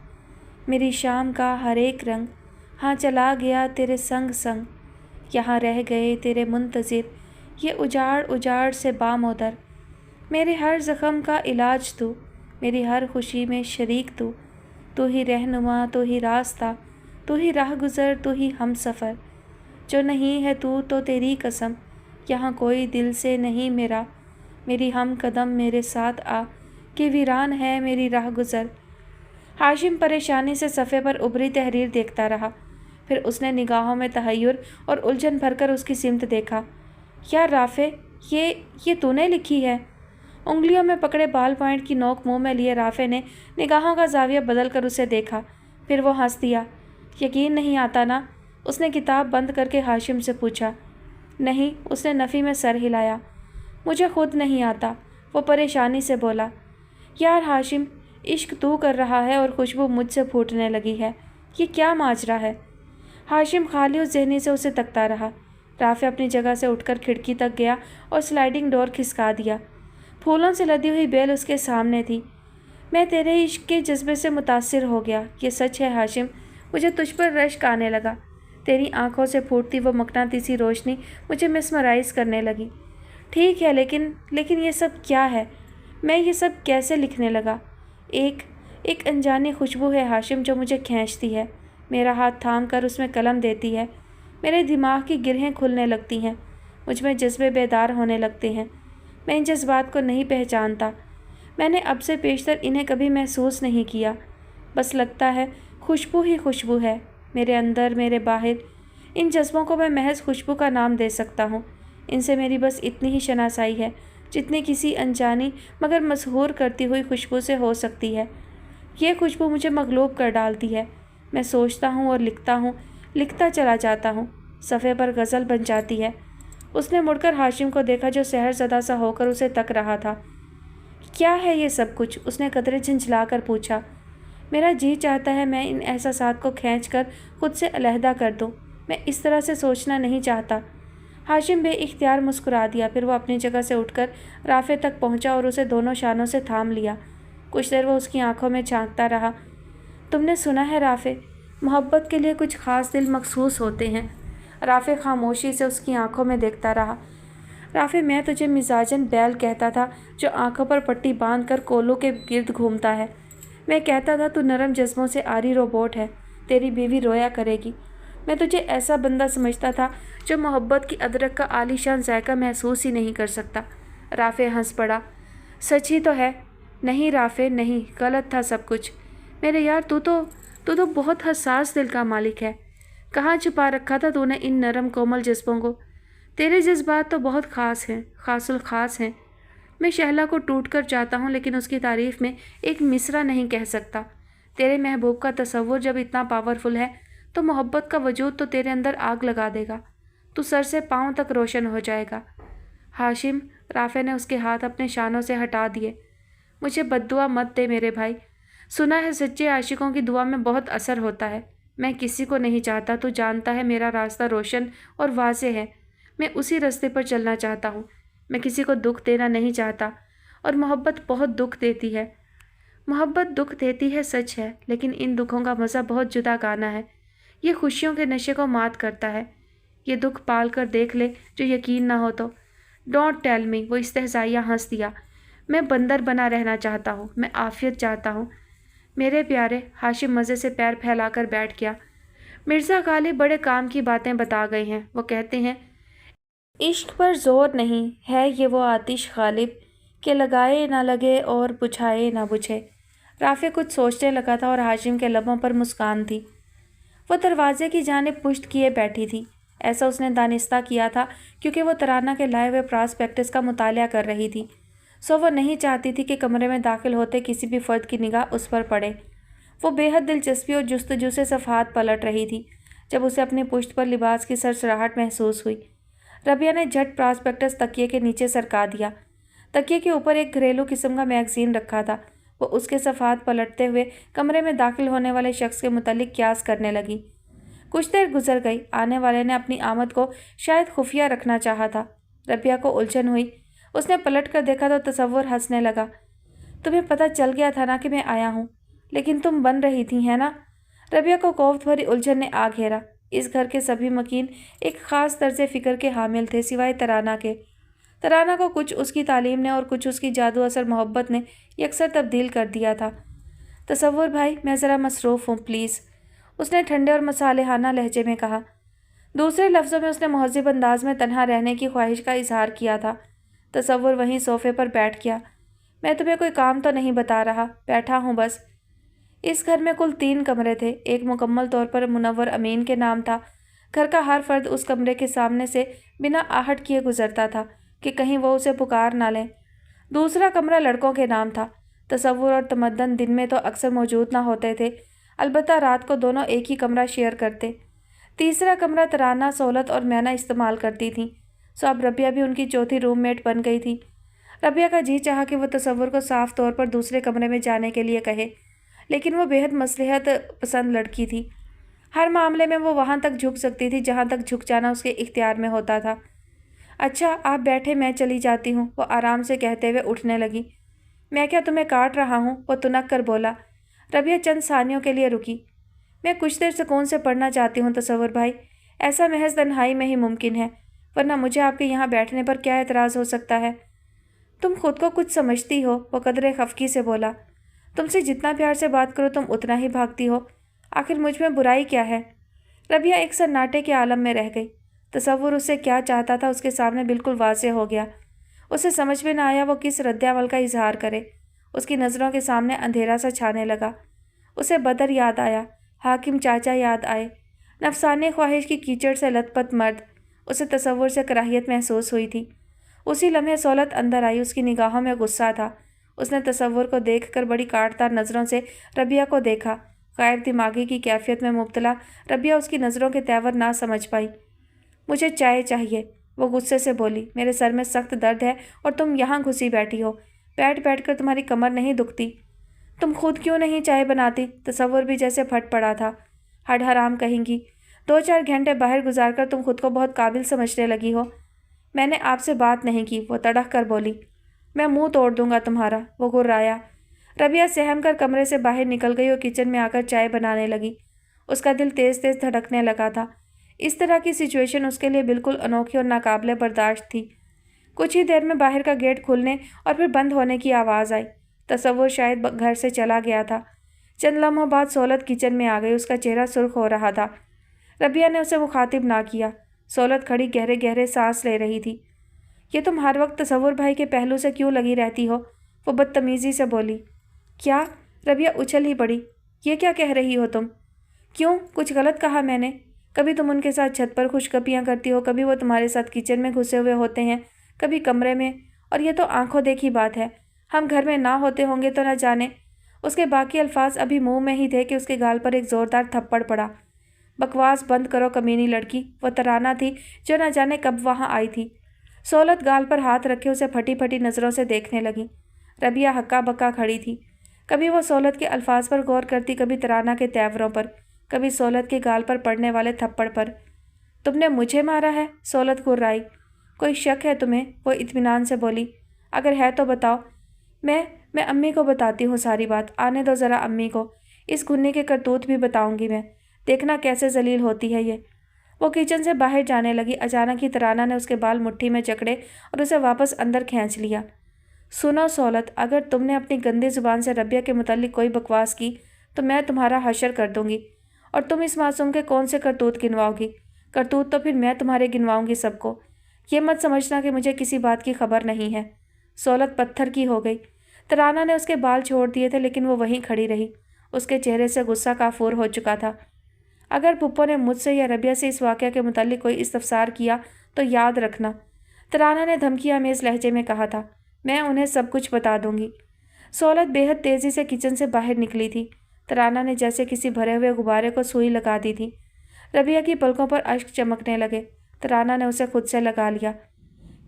मेरी शाम का हर एक रंग हाँ चला गया तेरे संग संग, यहाँ रह गए तेरे मुंतज़िर ये उजाड़ उजाड़ से बामोदर, मेरे हर ज़ख़म का इलाज तू, मेरी हर खुशी में शरीक तू ही रहनुमा, तू ही रास्ता, तू ही राह गुज़र, तू ही हम सफ़र, जो नहीं है तू तो तेरी कसम यहाँ कोई दिल से नहीं मेरा, मेरी हम कदम मेरे साथ आ कि वीरान है मेरी राह गुज़र। हाशिम परेशानी से सफ़े पर उभरी तहरीर देखता रहा। फिर उसने निगाहों में तहय्युर और उलझन भरकर उसकी सिमत देखा। यार राफ़े, ये तूने लिखी है? उंगलियों में पकड़े बाल पॉइंट की नोक मुंह में लिए राफ़े ने निगाहों का जाविया बदल कर उसे देखा। फिर वो हंस दिया। यकीन नहीं आता ना? उसने किताब बंद करके हाशिम से पूछा। नहीं, उसने नफ़ी में सर हिलाया। मुझे खुद नहीं आता, वो परेशानी से बोला। यार हाशिम, इश्क तू कर रहा है और खुशबू मुझसे फूटने लगी है। ये क्या माजरा है? हाशिम खाली उस ज़हनी से उसे तकता रहा। राफ़े अपनी जगह से उठकर खिड़की तक गया और स्लाइडिंग डोर खिसका दिया। फूलों से लदी हुई बेल उसके सामने थी। मैं तेरे इश्क के जज्बे से मुतासिर हो गया। ये सच है हाशिम, मुझे तुझ पर रश्क आने लगा। तेरी आंखों से फूटती वो मकनातीसी रोशनी मुझे मिसमराइज़ करने लगी। ठीक है, लेकिन ये सब क्या है? मैं ये सब कैसे लिखने लगा? एक अनजानी खुशबू है हाशिम जो मुझे खींचती है। मेरा हाथ थाम कर उसमें कलम देती है। मेरे दिमाग की गिरहें खुलने लगती हैं। मुझ में जज्बे बेदार होने लगते हैं। मैं इन जज्बात को नहीं पहचानता। मैंने अब से पेशतर इन्हें कभी महसूस नहीं किया। बस लगता है खुशबू ही खुशबू है, मेरे अंदर मेरे बाहर। इन जज्बों को मैं महज खुशबू का नाम दे सकता हूँ। इनसे मेरी बस इतनी ही शनासाई है जितनी किसी अनजानी मगर मशहूर करती हुई खुशबू से हो सकती है। ये खुशबू मुझे मगलूब कर डालती है। मैं सोचता हूँ और लिखता चला जाता हूँ। सफ़े पर गज़ल बन जाती है। उसने मुड़कर हाशिम को देखा जो सहरज़दा सा होकर उसे तक रहा था। क्या है ये सब कुछ? उसने कतरे झंझला कर पूछा। मेरा जी चाहता है मैं इन एहसासात को खींच कर खुद से अलहदा कर दूँ। मैं इस तरह से सोचना नहीं चाहता। हाशिम बेइख्तियार मुस्कुरा दिया। फिर वो अपनी जगह से उठकर राफ़े तक पहुंचा और उसे दोनों शानों से थाम लिया। कुछ देर वो उसकी आंखों में झांकता रहा। तुमने सुना है राफ़े, मोहब्बत के लिए कुछ ख़ास दिल मखसूस होते हैं। राफ़े खामोशी से उसकी आंखों में देखता रहा। राफ़े, मैं तुझे मिजाजन बैल कहता था जो आंखों पर पट्टी बांध कर कोलों के गिर्द घूमता है। मैं कहता था तू नरम जज्बों से आरी रोबोट है, तेरी बीवी रोया करेगी। मैं तुझे ऐसा बंदा समझता था जो मोहब्बत की अदरक का आलीशान जायका महसूस ही नहीं कर सकता। राफ़े हंस पड़ा। सच ही तो है। नहीं राफ़े नहीं, गलत था सब कुछ। मेरे यार, तू तो बहुत हसास दिल का मालिक है। कहाँ छुपा रखा था तूने इन नरम कोमल जज्बों को? तेरे जज्बात तो बहुत ख़ास हैं, ख़ासुल ख़ास हैं। मैं शहला को टूट कर चाहता हूँ लेकिन उसकी तारीफ़ में एक मिसरा नहीं कह सकता। तेरे महबूब का तसव्वुर जब इतना पावरफुल है तो मोहब्बत का वजूद तो तेरे अंदर आग लगा देगा। तू सर से पाँव तक रोशन हो जाएगा। हाशिम, राफ़े ने उसके हाथ अपने शानों से हटा दिए। मुझे बद्दुआ मत दे मेरे भाई। सुना है सच्चे आशिकों की दुआ में बहुत असर होता है। मैं किसी को नहीं चाहता, तू जानता है मेरा रास्ता रोशन और वाज़ेह है। मैं उसी रास्ते पर चलना चाहता हूँ। मैं किसी को दुख देना नहीं चाहता और मोहब्बत बहुत दुख देती है। मोहब्बत दुख देती है, सच है, लेकिन इन दुखों का मज़ा बहुत जुदा गाना है। یہ خوشیوں کے نشے کو مات کرتا ہے۔ یہ دکھ پال کر دیکھ لے جو یقین نہ ہو تو۔ ڈونٹ ٹیل می، وہ استہزائیہ ہنس دیا۔ میں بندر بنا رہنا چاہتا ہوں، میں عافیت چاہتا ہوں میرے پیارے۔ ہاشم مزے سے پیر پھیلا کر بیٹھ گیا۔ مرزا غالب بڑے کام کی باتیں بتا گئے ہیں۔ وہ کہتے ہیں عشق پر زور نہیں ہے، یہ وہ آتش غالب کہ لگائے نہ لگے اور بجھائے نہ بجھے۔ رافع کچھ سوچنے لگا تھا اور ہاشم کے لبوں پر مسکان تھی۔ وہ دروازے کی جانب پشت کیے بیٹھی تھی۔ ایسا اس نے دانستہ کیا تھا کیونکہ وہ ترانہ کے لائے ہوئے پراسپیکٹس کا مطالعہ کر رہی تھی، سو وہ نہیں چاہتی تھی کہ کمرے میں داخل ہوتے کسی بھی فرد کی نگاہ اس پر پڑے۔ وہ بے حد دلچسپی اور جستجو سے صفحات پلٹ رہی تھی جب اسے اپنی پشت پر لباس کی سرسراہٹ محسوس ہوئی۔ ربیہ نے جھٹ پراسپیکٹس تکیے کے نیچے سرکا دیا۔ تکیے کے اوپر ایک گھریلو قسم کا میگزین رکھا تھا۔ وہ اس کے صفحات پلٹتے ہوئے کمرے میں داخل ہونے والے شخص کے متعلق قیاس کرنے لگی۔ کچھ دیر گزر گئی۔ آنے والے نے اپنی آمد کو شاید خفیہ رکھنا چاہا تھا۔ ربیہ کو الجھن ہوئی۔ اس نے پلٹ کر دیکھا تو تصور ہنسنے لگا۔ تمہیں پتہ چل گیا تھا نا کہ میں آیا ہوں، لیکن تم بن رہی تھی ہے نا؟ ربیہ کو کوفت بھری الجھن نے آ گھیرا۔ اس گھر کے سبھی مکین ایک خاص طرز فکر کے حامل تھے سوائے ترانہ کے۔ ترانہ کو کچھ اس کی تعلیم نے اور کچھ اس کی جادو اثر محبت نے یکسر تبدیل کر دیا تھا۔ تصور بھائی، میں ذرا مصروف ہوں پلیز، اس نے ٹھنڈے اور مصالحانہ لہجے میں کہا۔ دوسرے لفظوں میں اس نے مہذب انداز میں تنہا رہنے کی خواہش کا اظہار کیا تھا۔ تصور وہیں صوفے پر بیٹھ گیا۔ میں تمہیں کوئی کام تو نہیں بتا رہا، بیٹھا ہوں بس۔ اس گھر میں کل 3 کمرے تھے۔ ایک مکمل طور پر منور امین کے نام تھا۔ گھر کا ہر فرد اس کمرے کے سامنے سے بنا آہٹ کیے گزرتا تھا کہ کہیں وہ اسے پکار نہ لیں۔ دوسرا کمرہ لڑکوں کے نام تھا۔ تصور اور تمدن دن میں تو اکثر موجود نہ ہوتے تھے، البتہ رات کو دونوں ایک ہی کمرہ شیئر کرتے۔ تیسرا کمرہ ترانہ، سہولت اور مینا استعمال کرتی تھیں، سو اب ربیہ بھی ان کی چوتھی روم میٹ بن گئی تھی۔ ربیہ کا جی چاہا کہ وہ تصور کو صاف طور پر دوسرے کمرے میں جانے کے لیے کہے، لیکن وہ بے حد مصلحت پسند لڑکی تھی۔ ہر معاملے میں وہ وہاں تک جھک سکتی تھی جہاں تک جھک جانا اس کے اختیار میں ہوتا تھا۔ اچھا آپ بیٹھے، میں چلی جاتی ہوں، وہ آرام سے کہتے ہوئے اٹھنے لگی۔ میں کیا تمہیں کاٹ رہا ہوں؟ وہ تنک کر بولا۔ ربیہ چند ثانیوں کے لیے رکی۔ میں کچھ دیر سکون سے پڑھنا چاہتی ہوں تصور بھائی، ایسا محض تنہائی میں ہی ممکن ہے، ورنہ مجھے آپ کے یہاں بیٹھنے پر کیا اعتراض ہو سکتا ہے؟ تم خود کو کچھ سمجھتی ہو، وہ قدرے خفگی سے بولا۔ تم سے جتنا پیار سے بات کرو تم اتنا ہی بھاگتی ہو، آخر مجھ میں برائی کیا ہے؟ ربیہ ایک سناٹے کے عالم میں رہ گئی۔ تصور اس سے کیا چاہتا تھا اس کے سامنے بالکل واضح ہو گیا۔ اسے سمجھ میں نہ آیا وہ کس رد عمل کا اظہار کرے۔ اس کی نظروں کے سامنے اندھیرا سا چھانے لگا۔ اسے بدر یاد آیا، حاکم چاچا یاد آئے، نفسانی خواہش کی کیچڑ سے لت پت مرد۔ اسے تصور سے کراہیت محسوس ہوئی تھی۔ اسی لمحے سہولت اندر آئی، اس کی نگاہوں میں غصہ تھا۔ اس نے تصور کو دیکھ کر بڑی کاٹدار نظروں سے ربیہ کو دیکھا۔ غیر دماغی کی کیفیت میں مبتلا ربیہ اس کی نظروں کے تیور نہ سمجھ پائی۔ مجھے چائے چاہیے، وہ غصے سے بولی۔ میرے سر میں سخت درد ہے اور تم یہاں گھسی بیٹھی ہو، بیٹھ بیٹھ کر تمہاری کمر نہیں دکھتی؟ تم خود کیوں نہیں چائے بناتی؟ تصور بھی جیسے پھٹ پڑا تھا۔ ہڈ حرام کہیں گی، 2-4 گھنٹے باہر گزار کر تم خود کو بہت قابل سمجھنے لگی ہو۔ میں نے آپ سے بات نہیں کی، وہ تڑک کر بولی۔ میں منہ توڑ دوں گا تمہارا، وہ گرایا۔ ربیہ سہم کر کمرے سے باہر نکل گئی اور کچن میں آ کر چائے بنانے لگی۔ اس کا دل تیز تیز دھڑکنے لگا تھا۔ اس طرح کی سچویشن اس کے لیے بالکل انوکھی اور ناقابل برداشت تھی۔ کچھ ہی دیر میں باہر کا گیٹ کھلنے اور پھر بند ہونے کی آواز آئی۔ تصور شاید گھر سے چلا گیا تھا۔ چند لمحوں بعد سہولت کچن میں آ گئی، اس کا چہرہ سرخ ہو رہا تھا۔ ربیہ نے اسے مخاطب نہ کیا۔ سہولت کھڑی گہرے گہرے سانس لے رہی تھی۔ یہ تم ہر وقت تصور بھائی کے پہلو سے کیوں لگی رہتی ہو؟ وہ بدتمیزی سے بولی۔ کیا؟ ربیہ اچھل ہی پڑی۔ یہ کیا کہہ رہی ہو تم؟ کیوں؟ کچھ غلط کہا میں نے؟ کبھی تم ان کے ساتھ چھت پر خوش گپیاں کرتی ہو، کبھی وہ تمہارے ساتھ کچن میں گھسے ہوئے ہوتے ہیں، کبھی کمرے میں، اور یہ تو آنکھوں دیکھی بات ہے۔ ہم گھر میں نہ ہوتے ہوں گے تو نہ جانے۔ اس کے باقی الفاظ ابھی منہ میں ہی تھے کہ اس کے گال پر ایک زوردار تھپڑ پڑا۔ بکواس بند کرو کمینی لڑکی، وہ ترانہ تھی جو نہ جانے کب وہاں آئی تھی۔ سہولت گال پر ہاتھ رکھے اسے پھٹی پھٹی نظروں سے دیکھنے لگی۔ ربیہ ہکا بکا کھڑی تھی۔ کبھی وہ سہولت کے الفاظ پر غور کرتی، کبھی ترانہ کے تیوروں پر، کبھی سہولت کے گال پر پڑنے والے تھپڑ پر۔ تم نے مجھے مارا ہے؟ سہولت گرائی۔ کوئی شک ہے تمہیں؟ وہ اطمینان سے بولی۔ اگر ہے تو بتاؤ۔ میں امی کو بتاتی ہوں ساری بات، آنے دو ذرا امی کو، اس گھنی کے کرتوت بھی بتاؤں گی میں۔ देखना कैसे जलील होती है ये। वो किचन से बाहर जाने लगी। अचानक ही तराना ने उसके बाल मुट्ठी में जकड़े और उसे वापस अंदर खींच लिया। सुनो सौलत, अगर तुमने अपनी गंदी जुबान से रबिया के मुतालिक कोई बकवास की तो मैं तुम्हारा हशर कर दूंगी, और तुम इस मासूम के कौन से करतूत गिनवाओगी? करतूत तो फिर मैं तुम्हारे गिनवाऊंगी सबको। ये मत समझना कि मुझे किसी बात की खबर नहीं है। सौलत पत्थर की हो गई। तराना ने उसके बाल छोड़ दिए थे, लेकिन वो वहीं खड़ी रही। उसके चेहरे से गुस्सा काफूर हो चुका था। अगर पुप्पो ने मुझसे या रबिया से इस वाक़या के मुतालिक कोई इस्तफसार किया तो याद रखना, तराना ने धमकियामेज लहजे में कहा था, मैं उन्हें सब कुछ बता दूंगी। सौलत बेहद तेज़ी से किचन से बाहर निकली थी। तराना ने जैसे किसी भरे हुए गुब्बारे को सुई लगा दी थी। रबिया की पलकों पर अश्क चमकने लगे। तराना ने उसे खुद से लगा लिया।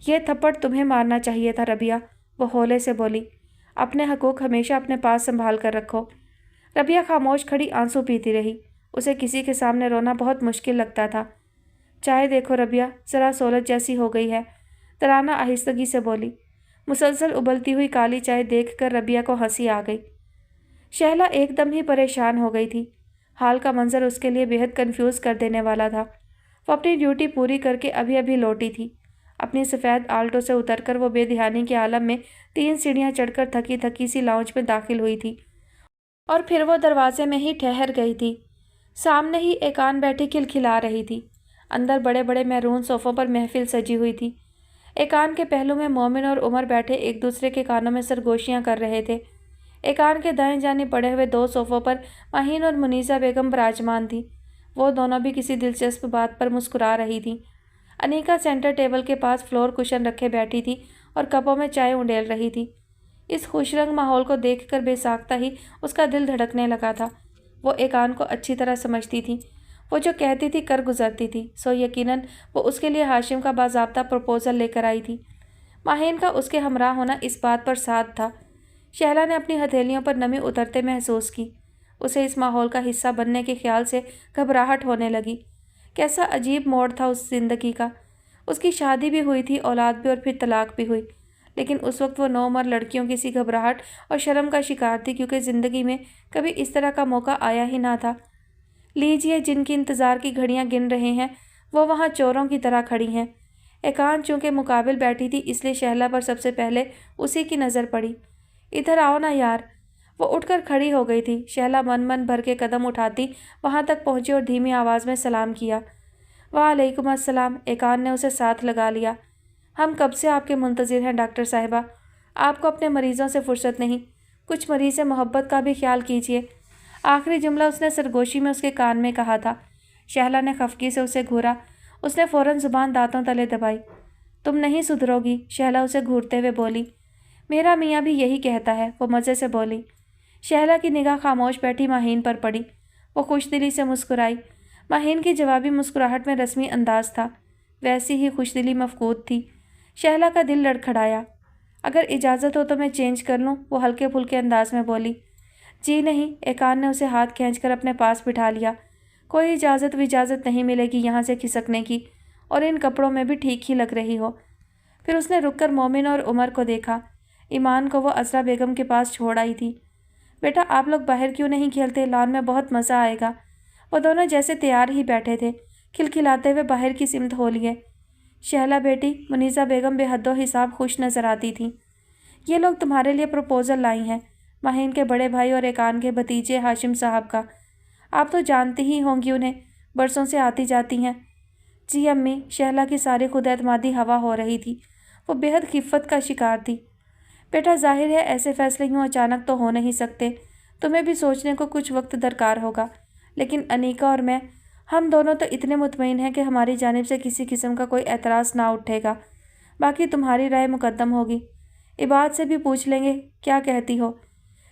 ये थप्पड़ तुम्हें मारना चाहिए था रबिया, वो हौले से बोली। अपने हकूक़ हमेशा अपने पास संभाल कर रखो। रबिया खामोश खड़ी आंसू पीती रही। उसे किसी के सामने रोना बहुत मुश्किल लगता था। चाहे देखो रबिया, ज़रा सौलत जैसी हो गई है, तराना आहिस्तगी से बोली। मुसलसल उबलती हुई काली चाय देखकर रबिया को हंसी आ गई। शहला एकदम ही परेशान हो गई थी। हाल का मंजर उसके लिए बेहद कंफ्यूज कर देने वाला था। वो अपनी ड्यूटी पूरी करके अभी अभी लौटी थी। अपनी सफ़ेद आल्टो से उतरकर वो बेध्यानी के आलम में 3 सीढ़ियाँ चढ़कर थकी थकी सी लाउंज में दाखिल हुई थी, और फिर वो दरवाजे में ही ठहर गई थी। सामने ही एकान बैठी खिलखिला रही थी। अंदर बड़े बड़े मैरून सोफ़ों पर महफिल सजी हुई थी। एकान के पहलू में मोमिन और उमर बैठे एक दूसरे के कानों में सरगोशियाँ कर रहे थे। एकान के दाएं जाने पड़े हुए 2 सोफ़ों पर माहीन और मुनीसा बेगम विराजमान थी। वो दोनों भी किसी दिलचस्प बात पर मुस्कुरा रही थी। अनीका सेंटर टेबल के पास फ्लोर कुशन रखे बैठी थी और कपों में चाय उंडेल रही थी। इस खुशरंग माहौल को देखकर बेसाख्ता ही उसका दिल धड़कने लगा था। वो एकान को अच्छी तरह समझती थी। वो जो कहती थी कर गुजरती थी, सो यकीनन वो उसके लिए हाशिम का बाज़ाब्ता प्रपोज़ल लेकर आई थी। माहीन का उसके हमरा होना इस बात पर साथ था। शहला ने अपनी हथेलियों पर नमी उतरते महसूस की। उसे इस माहौल का हिस्सा बनने के ख्याल से घबराहट होने लगी। कैसा अजीब मोड़ था उस जिंदगी का। उसकी शादी भी हुई थी, औलाद भी, और फिर तलाक भी हुई, लेकिन उस वक्त वो नौउम्र लड़कियों की सी घबराहट और शर्म का शिकार थी, क्योंकि ज़िंदगी में कभी इस तरह का मौका आया ही ना था। लीजिए, जिनकी इंतज़ार की घड़ियां गिन रहे हैं वो वहाँ चोरों की तरह खड़ी हैं। एकान चूँकि मुकाबिल बैठी थी, इसलिए शहला पर सबसे पहले उसी की नज़र पड़ी। इधर आओ ना यार। वो उठकर खड़ी हो गई थी। शहला मन मन भर के कदम उठाती वहाँ तक पहुँची और धीमी आवाज़ में सलाम किया। वालेकुम अस्सलाम। एकान ने उसे साथ लगा लिया। हम कब से आपके मुंतज़िर हैं डॉक्टर साहिबा। आपको अपने मरीज़ों से फुर्सत नहीं, कुछ मरीज़ से मोहब्बत का भी ख्याल कीजिए। आखिरी जुमला उसने सरगोशी में उसके कान में कहा था। शहला ने खफकी से उसे घूरा। उसने फ़ौरन ज़ुबान दांतों तले दबाई। तुम नहीं सुधरोगी, शहला उसे घूरते हुए बोली। मेरा मियाँ भी यही कहता है, वो मज़े से बोली। शहला की निगाह खामोश बैठी माहीन पर पड़ी। वो खुशदिली से मुस्कुराई। माहीन की जवाबी मुस्कुराहट में रस्मी अंदाज था, वैसी ही खुशदिली मफकूद थी। शहला का दिल लड़खड़ाया। अगर इजाज़त हो तो मैं चेंज कर लूँ, वो हल्के फुल्के अंदाज में बोली। जी नहीं। एकान ने उसे हाथ खींचकर अपने पास बिठा लिया। कोई इजाज़त नहीं मिलेगी यहाँ से खिसकने की, और इन कपड़ों में भी ठीक ही लग रही हो। फिर उसने रुककर मोमिन और उमर को देखा। ईमान को वो असरा बेगम के पास छोड़ आई थी। बेटा, आप लोग बाहर क्यों नहीं खेलते? लॉन में बहुत मज़ा आएगा। वो दोनों जैसे तैयार ही बैठे थे, खिलखिलाते हुए बाहर की सिमत हो लिए। शहला बेटी, मुनीसा बेगम बेहद्दो हिसाब खुश नज़र आती थी। ये लोग तुम्हारे लिए प्रपोज़ल लाई हैं, माहीन के बड़े भाई और एकान के भतीजे हाशिम साहब का। आप तो जानती ही होंगी उन्हें, बरसों से आती जाती हैं। जी अम्मी। शहला की सारी खुद एतमादी हवा हो रही थी। वो बेहद खिफ़त का शिकार थी। बेटा, जाहिर है ऐसे फैसले यूँ अचानक तो हो नहीं सकते, तुम्हें भी सोचने को कुछ वक्त दरकार होगा। लेकिन अनीका और मैं, हम दोनों तो इतने मुतमईन हैं कि हमारी जानिब से किसी किस्म का कोई एतराज़ ना उठेगा। बाकी तुम्हारी राय मुकद्दम होगी। इबाद से भी पूछ लेंगे, क्या कहती हो?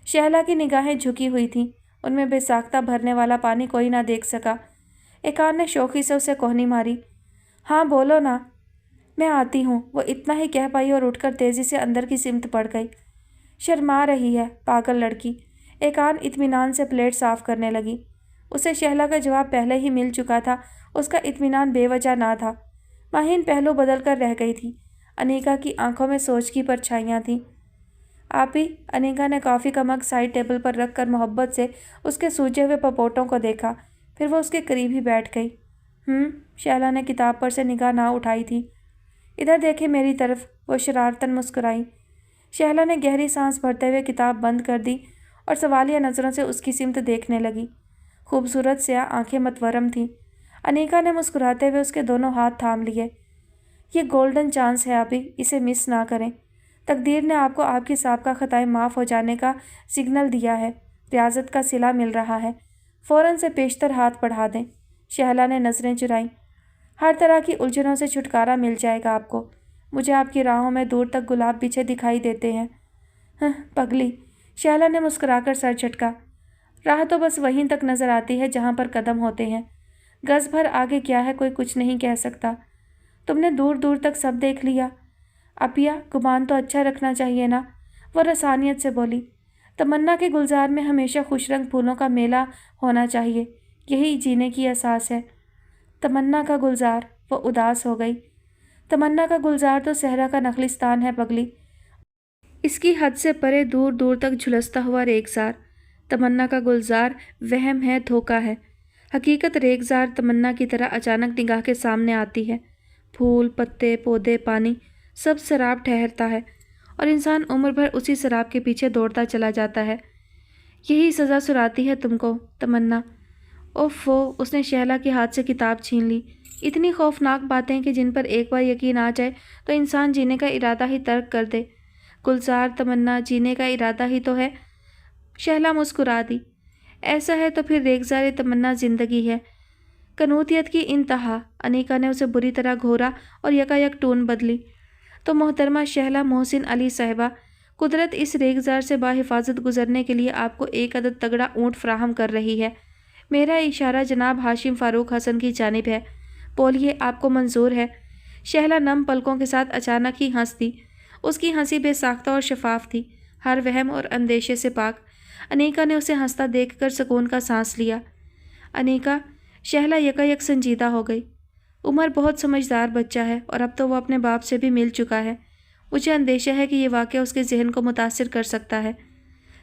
शहला की निगाहें झुकी हुई थीं। उनमें बेसाख्ता भरने वाला पानी कोई ना देख सका। एकान ने शौक़ी से उसे कोहनी मारी। हाँ बोलो ना। मैं आती हूँ, वो इतना ही कह पाई और उठकर तेज़ी से अंदर की सिमत पड़ गई। शर्मा रही है पागल लड़की। एकान इत्मीनान से प्लेट साफ़ करने लगी। उसे शहला का जवाब पहले ही मिल चुका था। उसका इत्मीनान बेवजह ना था। माहीन पहलू बदल कर रह गई थी। अनीका की आंखों में सोच की परछाइयाँ थीं। आप ही। अनीका ने कॉफ़ी का मग साइड टेबल पर रख कर मोहब्बत से उसके सूजे हुए पपोटों को देखा, پھر وہ اس کے قریب ہی بیٹھ گئی۔ شہلا نے کتاب پر سے نگاہ نہ اٹھائی تھی۔ ادھر دیکھے میری طرف، وہ شرارتاً مسکرائی۔ شہلا نے گہری سانس بھرتے ہوئے کتاب بند کر دی اور سوالیہ نظروں سے اس کی سمت دیکھنے لگی۔ خوبصورت سیاہ آنکھیں متورم تھیں۔ انیکا نے مسکراتے ہوئے اس کے دونوں ہاتھ تھام لیے۔ یہ گولڈن چانس ہے ابھی، اسے مس نہ کریں۔ تقدیر نے آپ کو آپ کی سابقہ خطائیں معاف ہو جانے کا سگنل دیا ہے، ریاضت کا صلہ مل رہا ہے، فوراً سے پیشتر ہاتھ بڑھا دیں۔ شہلا نے نظریں چرائیں۔ ہر طرح کی الجھنوں سے چھٹکارا مل جائے گا آپ کو۔ مجھے آپ کی راہوں میں دور تک گلاب بچھے دکھائی دیتے ہیں۔ پگلی، شہلا نے مسکرا کر سر جھٹکا۔ راہ تو بس وہیں تک نظر آتی ہے جہاں پر قدم ہوتے ہیں، گز بھر آگے کیا ہے کوئی کچھ نہیں کہہ سکتا۔ تم نے دور دور تک سب دیکھ لیا۔ اپیا، گمان تو اچھا رکھنا چاہیے نا، وہ رسانیت سے بولی۔ تمنا کے گلزار میں ہمیشہ خوش رنگ پھولوں کا میلہ ہونا چاہیے، یہی جینے کی اساس ہے۔ تمنا کا گلزار، وہ اداس ہو گئی۔ تمنا کا گلزار تو صحرا کا نخلستان ہے پگلی، اس کی حد سے پرے دور دور تک جھلستا ہوا ریگزار۔ تمنا کا گلزار وہم ہے، دھوکہ ہے۔ حقیقت ریگزار تمنا کی طرح اچانک نگاہ کے سامنے آتی ہے۔ پھول، پتے، پودے، پانی، سب سراب ٹھہرتا ہے اور انسان عمر بھر اسی سراب کے پیچھے دوڑتا چلا جاتا ہے۔ یہی سزا سراتی ہے تم کو، تمنا۔ اوفو، اس نے شہلا کے ہاتھ سے کتاب چھین لی۔ اتنی خوفناک باتیں کہ جن پر ایک بار یقین آ جائے تو انسان جینے کا ارادہ ہی ترک کر دے۔ گلزار تمنا، جینے کا ارادہ ہی تو ہے۔ شہلا مسکرا دی۔ ایسا ہے تو پھر ریگزار تمنا زندگی ہے۔ کنوتیت کی انتہا۔ انیکا نے اسے بری طرح گھورا اور یکایک ٹون بدلی۔ تو محترمہ شہلا محسن علی صاحبہ، قدرت اس ریگزار سے باحفاظت گزرنے کے لیے آپ کو ایک عدد تگڑا اونٹ فراہم کر رہی ہے۔ میرا اشارہ جناب ہاشم فاروق حسن کی جانب ہے۔ بولیے، آپ کو منظور ہے؟ شہلا نم پلکوں کے ساتھ اچانک ہی ہنس دی۔ اس کی ہنسی بے ساختہ اور شفاف تھی، ہر وہم اور اندیشے سے پاک۔ انیکا نے اسے ہنستا دیکھ کر سکون کا سانس لیا۔ انیکا، شہلا یکایک سنجیدہ ہو گئی۔ عمر بہت سمجھدار بچہ ہے اور اب تو وہ اپنے باپ سے بھی مل چکا ہے۔ مجھے اندیشہ ہے کہ یہ واقعہ اس کے ذہن کو متاثر کر سکتا ہے۔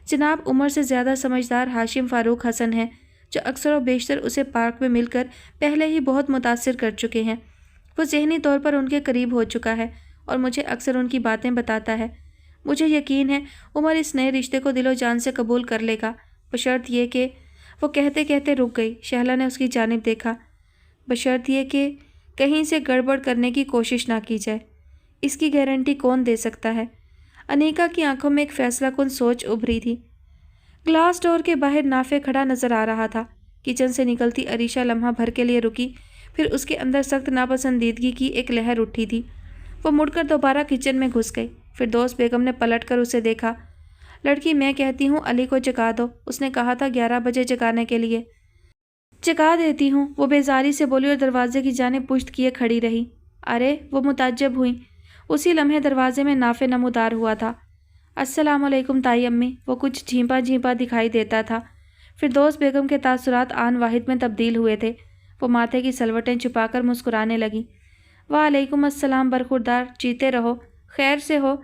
جناب عمر سے زیادہ سمجھدار ہاشم فاروق حسن ہے، جو اکثر و بیشتر اسے پارک میں مل کر پہلے ہی بہت متاثر کر چکے ہیں۔ وہ ذہنی طور پر ان کے قریب ہو چکا ہے اور مجھے اکثر ان کی باتیں بتاتا ہے۔ مجھے یقین ہے عمر اس نئے رشتے کو دل و جان سے قبول کر لے گا، بشرط یہ کہ… وہ کہتے کہتے رک گئی۔ شہلا نے اس کی جانب دیکھا۔ بشرط یہ کہ کہیں سے گڑبڑ کرنے کی کوشش نہ کی جائے۔ اس کی گارنٹی کون دے سکتا ہے؟ انیکا کی آنکھوں میں ایک فیصلہ کن سوچ ابھری تھی۔ گلاس ڈور کے باہر نافع کھڑا نظر آ رہا تھا۔ کچن سے نکلتی عریشہ لمحہ بھر کے لیے رکی، پھر اس کے اندر سخت ناپسندیدگی کی ایک لہر اٹھی تھی۔ وہ مڑ کر دوبارہ کچن میں گھس گئی۔ پھر دوست بیگم نے پلٹ کر اسے دیکھا۔ لڑکی، میں کہتی ہوں علی کو جگا دو، اس نے کہا تھا 11 بجے جگانے کے لیے۔ جگا دیتی ہوں، وہ بیزاری سے بولی اور دروازے کی جانب پشت کیے کھڑی رہی۔ ارے، وہ متعجب ہوئیں۔ اسی لمحے دروازے میں نافع نمودار ہوا تھا۔ السلام علیکم تائی امی، وہ کچھ جھیپا جھیپا دکھائی دیتا تھا۔ پھر دوست بیگم کے تاثرات آن واحد میں تبدیل ہوئے تھے۔ وہ ماتھے کی سلوٹیں چھپا کر مسکرانے لگی۔ وعلیکم السلام برخوردار، جیتے رہو، خیر سے ہو؟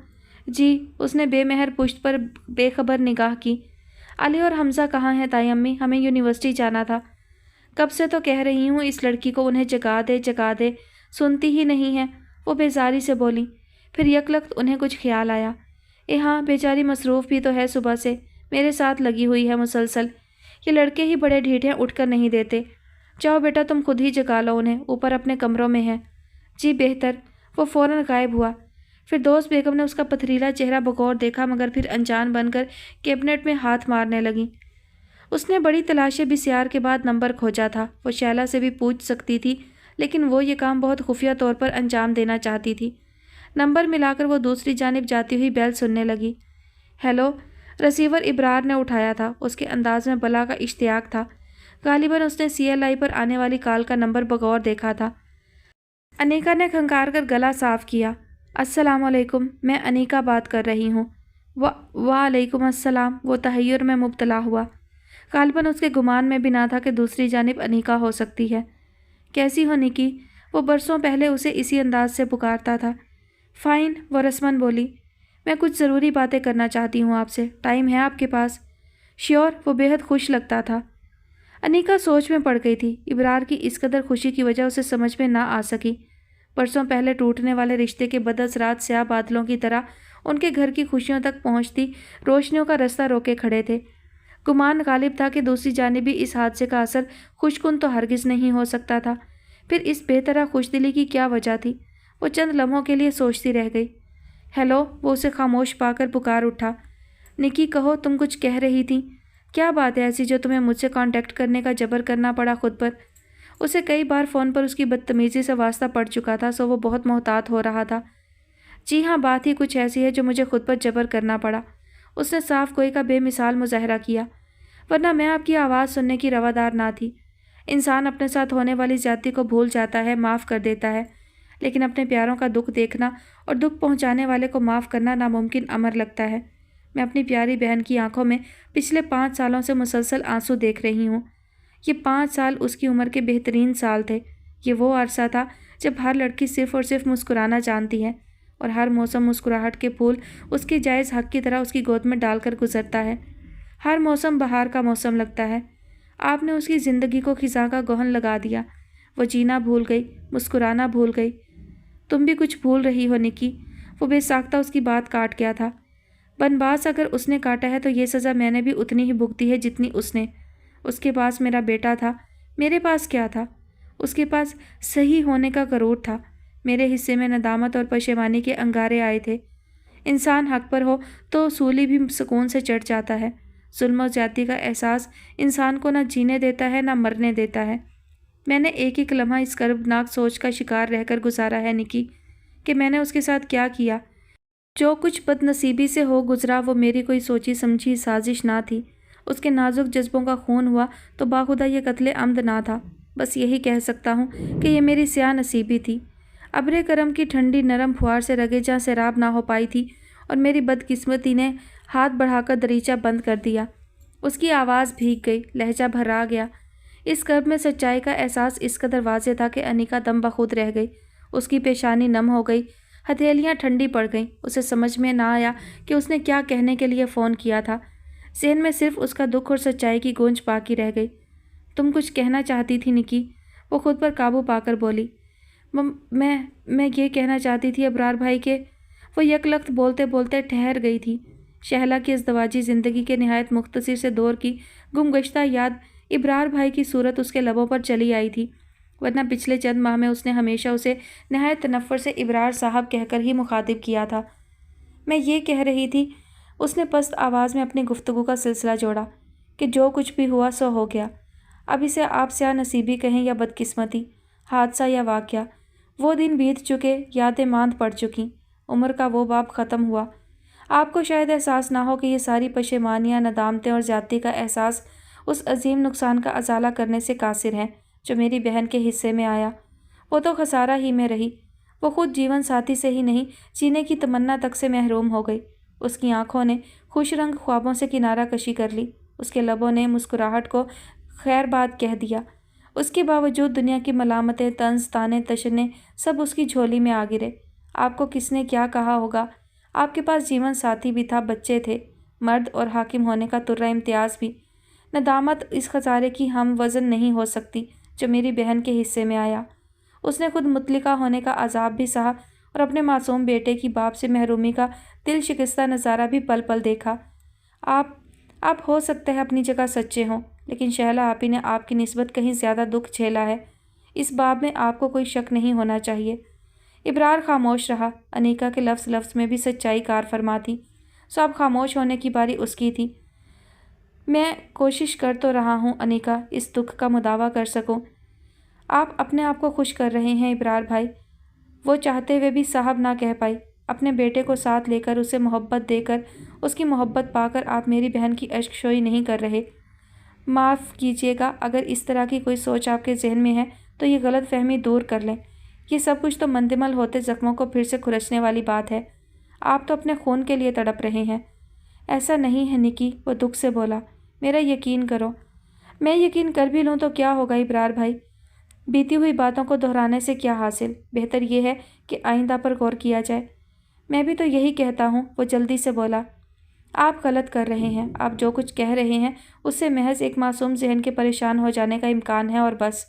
جی، اس نے بے مہر پشت پر بے خبر نگاہ کی۔ علی اور حمزہ کہاں ہیں تائی امی؟ ہمیں یونیورسٹی جانا تھا۔ کب سے تو کہہ رہی ہوں اس لڑکی کو انہیں جگا دے جگا دے، سنتی ہی نہیں ہے، وہ بیزاری سے بولی۔ پھر یکلخت انہیں کچھ خیال آیا۔ ہاں، بیچاری مصروف بھی تو ہے، صبح سے میرے ساتھ لگی ہوئی ہے مسلسل۔ یہ لڑکے ہی بڑے ڈھیٹ ہیں، اٹھ کر نہیں دیتے۔ جاؤ بیٹا، تم خود ہی جگا لو انہیں، اوپر اپنے کمروں میں ہے۔ جی بہتر۔ وہ فوراً غائب ہوا۔ پھر دوست بیگم نے اس کا پتھریلا چہرہ بغور دیکھا، مگر پھر انجان بن کر کیبنٹ میں ہاتھ مارنے لگی۔ اس نے بڑی تلاشِ بسیار کے بعد نمبر کھوجا تھا۔ وہ شیلا سے بھی پوچھ سکتی تھی، لیکن وہ یہ کام بہت خفیہ طور پر انجام دینا چاہتی تھی۔ نمبر ملا کر وہ دوسری جانب جاتی ہوئی بیل سننے لگی۔ ہیلو، رسیور ابرار نے اٹھایا تھا۔ اس کے انداز میں بلا کا اشتیاق تھا۔ غالباً اس نے CLI پر آنے والی کال کا نمبر بغور دیکھا تھا۔ انیکا نے کھنکار کر گلا صاف کیا۔ السلام علیکم، میں انیکا بات کر رہی ہوں۔ وعلیکم السلام۔ وہ تحیر میں مبتلا ہوا۔ غالباً اس کے گمان میں بھی نہ تھا کہ دوسری جانب انیکا ہو سکتی ہے۔ کیسی ہو نکی؟ وہ برسوں پہلے اسے اسی انداز سے پکارتا تھا۔ فائن، وہ رسماً بولی۔ میں کچھ ضروری باتیں کرنا چاہتی ہوں آپ سے، ٹائم ہے آپ کے پاس؟ شیور، وہ بے حد خوش لگتا تھا۔ انیکا سوچ میں پڑ گئی تھی۔ ابرار کی اس قدر خوشی کی وجہ اسے سمجھ میں نہ آ سکی۔ برسوں پہلے ٹوٹنے والے رشتے کے بداثرات سیاہ بادلوں کی طرح ان کے گھر کی خوشیوں تک پہنچتی روشنیوں کا رستہ روکے کھڑے تھے۔ گمان غالب تھا کہ دوسری جانب بھی اس حادثے کا اثر خوش کن تو ہرگز نہیں ہو سکتا تھا۔ پھر اس بے طرح خوش دلی کی کیا وجہ تھی؟ وہ چند لمحوں کے لیے سوچتی رہ گئی۔ ہیلو، وہ اسے خاموش پا کر پکار اٹھا۔ نکی، کہو، تم کچھ کہہ رہی تھی۔ کیا بات ہے ایسی جو تمہیں مجھ سے کانٹیکٹ کرنے کا جبر کرنا پڑا خود پر؟ اسے کئی بار فون پر اس کی بدتمیزی سے واسطہ پڑ چکا تھا، سو وہ بہت محتاط ہو رہا تھا۔ جی ہاں، بات ہی کچھ ایسی ہے جو مجھے خود پر جبر کرنا پڑا۔ اس نے صاف گوئی کا بے مثال مظاہرہ کیا۔ ورنہ میں آپ کی آواز سننے کی روادار نہ تھی۔ انسان اپنے ساتھ ہونے والی زیادتی کو بھول جاتا ہے، معاف کر دیتا ہے، لیکن اپنے پیاروں کا دکھ دیکھنا اور دکھ پہنچانے والے کو معاف کرنا ناممکن امر لگتا ہے۔ میں اپنی پیاری بہن کی آنکھوں میں پچھلے 5 سالوں سے مسلسل آنسو دیکھ رہی ہوں۔ یہ 5 سال اس کی عمر کے بہترین سال تھے۔ یہ وہ عرصہ تھا جب ہر لڑکی صرف اور صرف مسکرانا جانتی ہے، اور ہر موسم مسکراہٹ کے پھول اس کے جائز حق کی طرح اس کی گود میں ڈال کر گزرتا ہے۔ ہر موسم بہار کا موسم لگتا ہے۔ آپ نے اس کی زندگی کو خزاں کا گہن لگا دیا۔ وہ جینا بھول گئی، مسکرانا بھول گئی۔ تم بھی کچھ بھول رہی ہو نکی۔ وہ بے ساختہ اس کی بات کاٹ گیا تھا۔ بنباس اگر اس نے کاٹا ہے تو یہ سزا میں نے بھی اتنی ہی بھگتی ہے جتنی اس نے۔ اس کے پاس میرا بیٹا تھا، میرے پاس کیا تھا؟ اس کے پاس صحیح ہونے کا غرور تھا۔ میرے حصے میں ندامت اور پشیمانی کے انگارے آئے تھے۔ انسان حق پر ہو تو اصولی بھی سکون سے چڑھ جاتا ہے۔ ظلم و زیادتی کا احساس انسان کو نہ جینے دیتا ہے نہ مرنے دیتا ہے۔ میں نے ایک ایک لمحہ اس کربناک سوچ کا شکار رہ کر گزارا ہے نکی، کہ میں نے اس کے ساتھ کیا کیا۔ جو کچھ بد نصیبی سے ہو گزرا وہ میری کوئی سوچی سمجھی سازش نہ تھی۔ اس کے نازک جذبوں کا خون ہوا تو باخدا یہ قتل عمد نہ تھا۔ بس یہی کہہ سکتا ہوں کہ یہ میری سیاہ نصیبی تھی۔ ابرِ کرم کی ٹھنڈی نرم پھوار سے رگے جاں سیراب نہ ہو پائی تھی، اور میری بدقسمتی نے ہاتھ بڑھا کر دریچہ بند کر دیا۔ اس کی آواز بھیگ گئی، لہجہ بھرا گیا۔ اس کرب میں سچائی کا احساس اس قدر واضح تھا کہ انیکا دم بخود رہ گئی۔ اس کی پیشانی نم ہو گئی، ہتھیلیاں ٹھنڈی پڑ گئیں۔ اسے سمجھ میں نہ آیا کہ اس نے کیا کہنے کے لیے فون کیا تھا۔ ذہن میں صرف اس کا دکھ اور سچائی کی گونج باقی رہ گئی۔ تم کچھ کہنا چاہتی تھی نکی، وہ خود پر قابو پا کر بولی۔ میں یہ کہنا چاہتی تھی ابرار بھائی کے۔ وہ یک لخت بولتے بولتے ٹھہر گئی تھی۔ شہلا کی ازدواجی زندگی کے نہایت مختصر سے دور کی گم گشتہ یاد ابرار بھائی کی صورت اس کے لبوں پر چلی آئی تھی، ورنہ پچھلے چند ماہ میں اس نے ہمیشہ اسے نہایت تنفر سے ابرار صاحب کہہ کر ہی مخاطب کیا تھا۔ میں یہ کہہ رہی تھی، اس نے پست آواز میں اپنی گفتگو کا سلسلہ جوڑا، کہ جو کچھ بھی ہوا سو ہو گیا۔ اب اسے آپ سیاہ نصیبی کہیں یا بدقسمتی، حادثہ یا واقعہ، وہ دن بیت چکے، یادیں ماند پڑ چکیں، عمر کا وہ باب ختم ہوا۔ آپ کو شاید احساس نہ ہو کہ یہ ساری پشیمانیاں، ندامتیں اور زیادتی کا احساس اس عظیم نقصان کا ازالہ کرنے سے قاصر ہیں جو میری بہن کے حصے میں آیا۔ وہ تو خسارہ ہی میں رہی۔ وہ خود جیون ساتھی سے ہی نہیں، جینے کی تمنا تک سے محروم ہو گئی۔ اس کی آنکھوں نے خوش رنگ خوابوں سے کنارہ کشی کر لی۔ اس کے لبوں نے مسکراہٹ کو خیر باد کہہ دیا۔ اس کے باوجود دنیا کی ملامتیں، طنز، طعنے، تشنے سب اس کی جھولی میں آ گرے۔ آپ کو کس نے کیا کہا ہوگا؟ آپ کے پاس جیون ساتھی بھی تھا، بچے تھے، مرد اور حاکم ہونے کا ترہ امتیاز بھی۔ ندامت اس خسارے کی ہم وزن نہیں ہو سکتی جو میری بہن کے حصے میں آیا۔ اس نے خود مطلقہ ہونے کا عذاب بھی سہا اور اپنے معصوم بیٹے کی باپ سے محرومی کا دل شکستہ نظارہ بھی پل پل دیکھا۔ آپ ہو سکتا ہے اپنی جگہ سچے ہوں، لیکن شہلا آپی نے آپ کی نسبت کہیں زیادہ دکھ جھیلا ہے۔ اس باب میں آپ کو کوئی شک نہیں ہونا چاہیے۔ ابرار خاموش رہا۔ انیکا کے لفظ لفظ میں بھی سچائی کار فرما تھی، سو اب خاموش ہونے کی باری اس کی تھی۔ میں کوشش کر تو رہا ہوں انیکا، اس دکھ کا مداوع کر سکوں۔ آپ اپنے آپ کو خوش کر رہے ہیں ابرار بھائی۔ وہ چاہتے ہوئے بھی صاحب نہ کہہ پائی۔ اپنے بیٹے کو ساتھ لے کر، اسے محبت دے کر، اس کی محبت پا کر آپ میری بہن کی اشک شوئی نہیں کر رہے۔ معاف کیجیے گا اگر اس طرح کی کوئی سوچ آپ کے ذہن میں ہے تو یہ غلط فہمی دور کر لیں۔ یہ سب کچھ تو مندمل ہوتے زخموں کو پھر سے کھرچنے والی بات ہے۔ آپ تو اپنے خون کے لیے تڑپ رہے ہیں۔ ایسا نہیں ہے نکی، وہ دکھ سے بولا۔ میرا یقین کرو۔ میں یقین کر بھی لوں تو کیا ہوگا ابرار بھائی؟ بیتی ہوئی باتوں کو دہرانے سے کیا حاصل؟ بہتر یہ ہے کہ آئندہ پر غور کیا جائے۔ میں بھی تو یہی کہتا ہوں، وہ جلدی سے بولا۔ آپ غلط کر رہے ہیں، آپ جو کچھ کہہ رہے ہیں اس سے محض ایک معصوم ذہن کے پریشان ہو جانے کا امکان ہے اور بس۔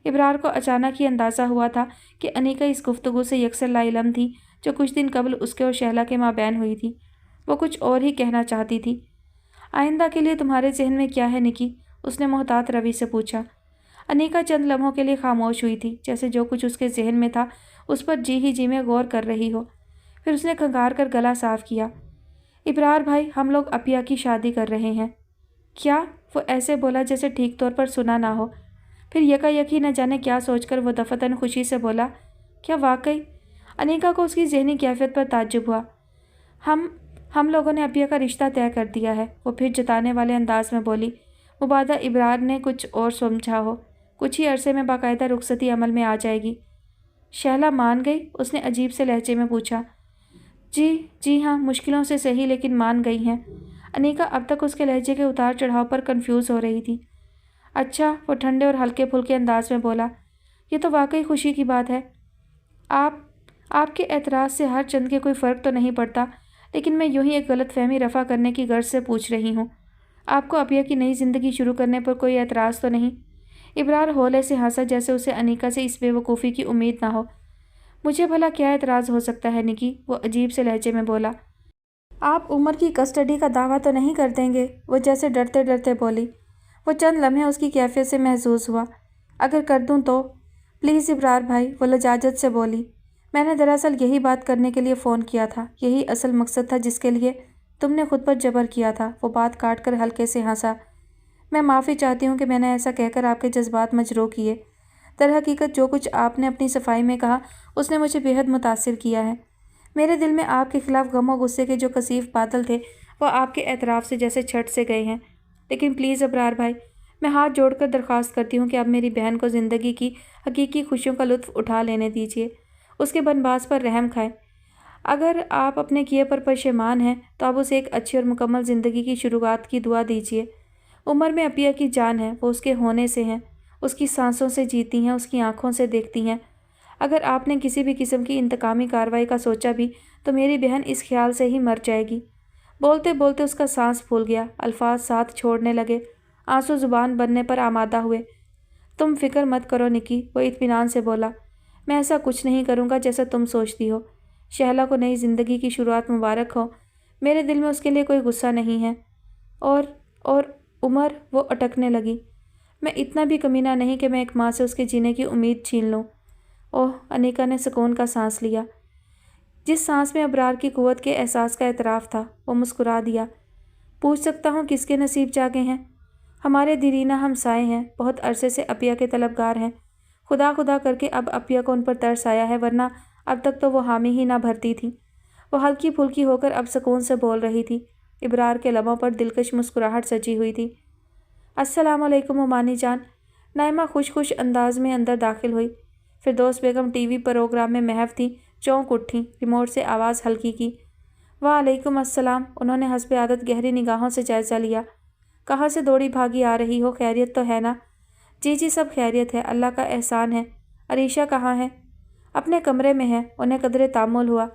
ابرار کو اچانک ہی اندازہ ہوا تھا کہ انیکا اس گفتگو سے یکسر لا علم تھی جو کچھ دن قبل اس کے اور شہلا کے مابین ہوئی تھی۔ وہ کچھ اور ہی کہنا چاہتی تھی۔ آئندہ کے لیے تمہارے ذہن میں کیا ہے نکی؟ اس نے محتاط روی سے پوچھا۔ انیکا چند لمحوں کے لیے خاموش ہوئی تھی، جیسے جو کچھ اس کے ذہن میں تھا اس پر جی ہی جی میں غور کر رہی ہو۔ پھر اس نے کھنگار کر گلا صاف کیا۔ ابرار بھائی، ہم لوگ عفیہ کی شادی کر رہے ہیں۔ کیا؟ وہ ایسے بولا جیسے ٹھیک طور پر سنا نہ ہو، پھر یکا نہ جانے کیا سوچ کر وہ دفتن خوشی سے بولا، کیا واقعی؟ انیکا کو اس کی ذہنی کیفیت پر تعجب ہوا۔ ہم لوگوں نے عفیہ کا رشتہ طے کر دیا ہے، وہ پھر جتانے والے انداز میں بولی۔ مبادہ ابرار نے کچھ اور سمجھا ہو، کچھ ہی عرصے میں باقاعدہ رخصتی عمل میں آ جائے گی۔ شہلا مان گئی؟ اس نے عجیب سے لہجے میں پوچھا۔ جی ہاں، مشکلوں سے صحیح لیکن مان گئی ہیں۔ انیکا اب تک اس کے لہجے کے اتار چڑھاؤ پر کنفیوز ہو رہی تھی۔ اچھا، وہ ٹھنڈے اور ہلکے پھلکے انداز میں بولا، یہ تو واقعی خوشی کی بات ہے۔ آپ کے اعتراض سے ہر چند کے کوئی فرق تو نہیں پڑتا، لیکن میں یوں ہی ایک غلط فہمی رفع کرنے کی غرض سے پوچھ رہی ہوں۔ آپ کو عفیہ کی نئی زندگی شروع کرنے پر کوئی اعتراض تو نہیں؟ ابرار ہولے سے ہنسا جیسے اسے انیکا سے اس بے وقوفی کی امید نہ ہو۔ مجھے بھلا کیا اعتراض ہو سکتا ہے نکی؟ وہ عجیب سے لہجے میں بولا۔ آپ عمر کی کسٹڈی کا دعویٰ تو نہیں کر دیں گے؟ وہ جیسے ڈرتے ڈرتے بولی۔ وہ چند لمحے اس کی کیفیت سے محظوظ ہوا۔ اگر کر دوں تو؟ پلیز ابرار بھائی، وہ لجاجت سے بولی۔ میں نے دراصل یہی بات کرنے کے لیے فون کیا تھا، یہی اصل مقصد تھا جس کے لیے تم نے خود پر جبر کیا تھا۔ وہ بات کاٹ کر ہلکے سے ہنسا۔ میں معافی چاہتی ہوں کہ میں نے ایسا کہہ کر آپ کے جذبات مجروح کیے۔ در حقیقت جو کچھ آپ نے اپنی صفائی میں کہا اس نے مجھے بے حد متاثر کیا ہے۔ میرے دل میں آپ کے خلاف غم و غصے کے جو کثیف بادل تھے وہ آپ کے اعتراف سے جیسے چھٹ سے گئے ہیں۔ لیکن پلیز ابرار بھائی، میں ہاتھ جوڑ کر درخواست کرتی ہوں کہ اب میری بہن کو زندگی کی حقیقی خوشیوں کا لطف اٹھا لینے دیجیے، اس کے بنباس پر رحم کھائیں۔ اگر آپ اپنے کیے پر پشیمان ہیں تو اب اسے ایک اچھی اور مکمل زندگی کی شروعات کی دعا دیجیے۔ عمر میں عفیہ کی جان ہے، وہ اس کے ہونے سے ہیں، اس کی سانسوں سے جیتی ہیں، اس کی آنکھوں سے دیکھتی ہیں۔ اگر آپ نے کسی بھی قسم کی انتقامی کارروائی کا سوچا بھی تو میری بہن اس خیال سے ہی مر جائے گی۔ بولتے بولتے اس کا سانس پھول گیا، الفاظ ساتھ چھوڑنے لگے، آنسو زبان بننے پر آمادہ ہوئے۔ تم فکر مت کرو نکی، وہ اطمینان سے بولا۔ میں ایسا کچھ نہیں کروں گا جیسا تم سوچتی ہو۔ شہلا کو نئی زندگی کی شروعات مبارک ہو، میرے دل میں اس کے لیے کوئی غصہ نہیں ہے۔ اور عمر، وہ اٹکنے لگی۔ میں اتنا بھی کمینہ نہیں کہ میں ایک ماں سے اس کے جینے کی امید چھین لوں۔ اوہ، انیکا نے سکون کا سانس لیا، جس سانس میں ابرار کی قوت کے احساس کا اعتراف تھا۔ وہ مسکرا دیا۔ پوچھ سکتا ہوں کس کے نصیب جاگے ہیں؟ ہمارے دیرینہ ہمسائے ہیں، بہت عرصے سے عفیہ کے طلبگار ہیں۔ خدا کر کے اب عفیہ کو ان پر ترس آیا ہے، ورنہ اب تک تو وہ حامی ہی نہ بھرتی تھی۔ وہ ہلکی پھلکی ہو کر اب سکون سے بول رہی تھی۔ ابرار کے لبوں پر دلکش مسکراہٹ سجی ہوئی تھی۔ السلام علیکم عمانی جان۔ نائمہ خوش انداز میں اندر داخل ہوئی۔ فردوس بیگم ٹی وی پروگرام میں محو تھیں، چونک اٹھیں، ریموٹ سے آواز ہلکی کی۔ وعلیکم السلام۔ انہوں نے حسب عادت گہری نگاہوں سے جائزہ لیا۔ کہاں سے دوڑی بھاگی آ رہی ہو؟ خیریت تو ہے نا؟ جی سب خیریت ہے، اللہ کا احسان ہے۔ عریشہ کہاں ہے؟ اپنے کمرے میں ہے۔ انہیں قدرے تامل ہوا،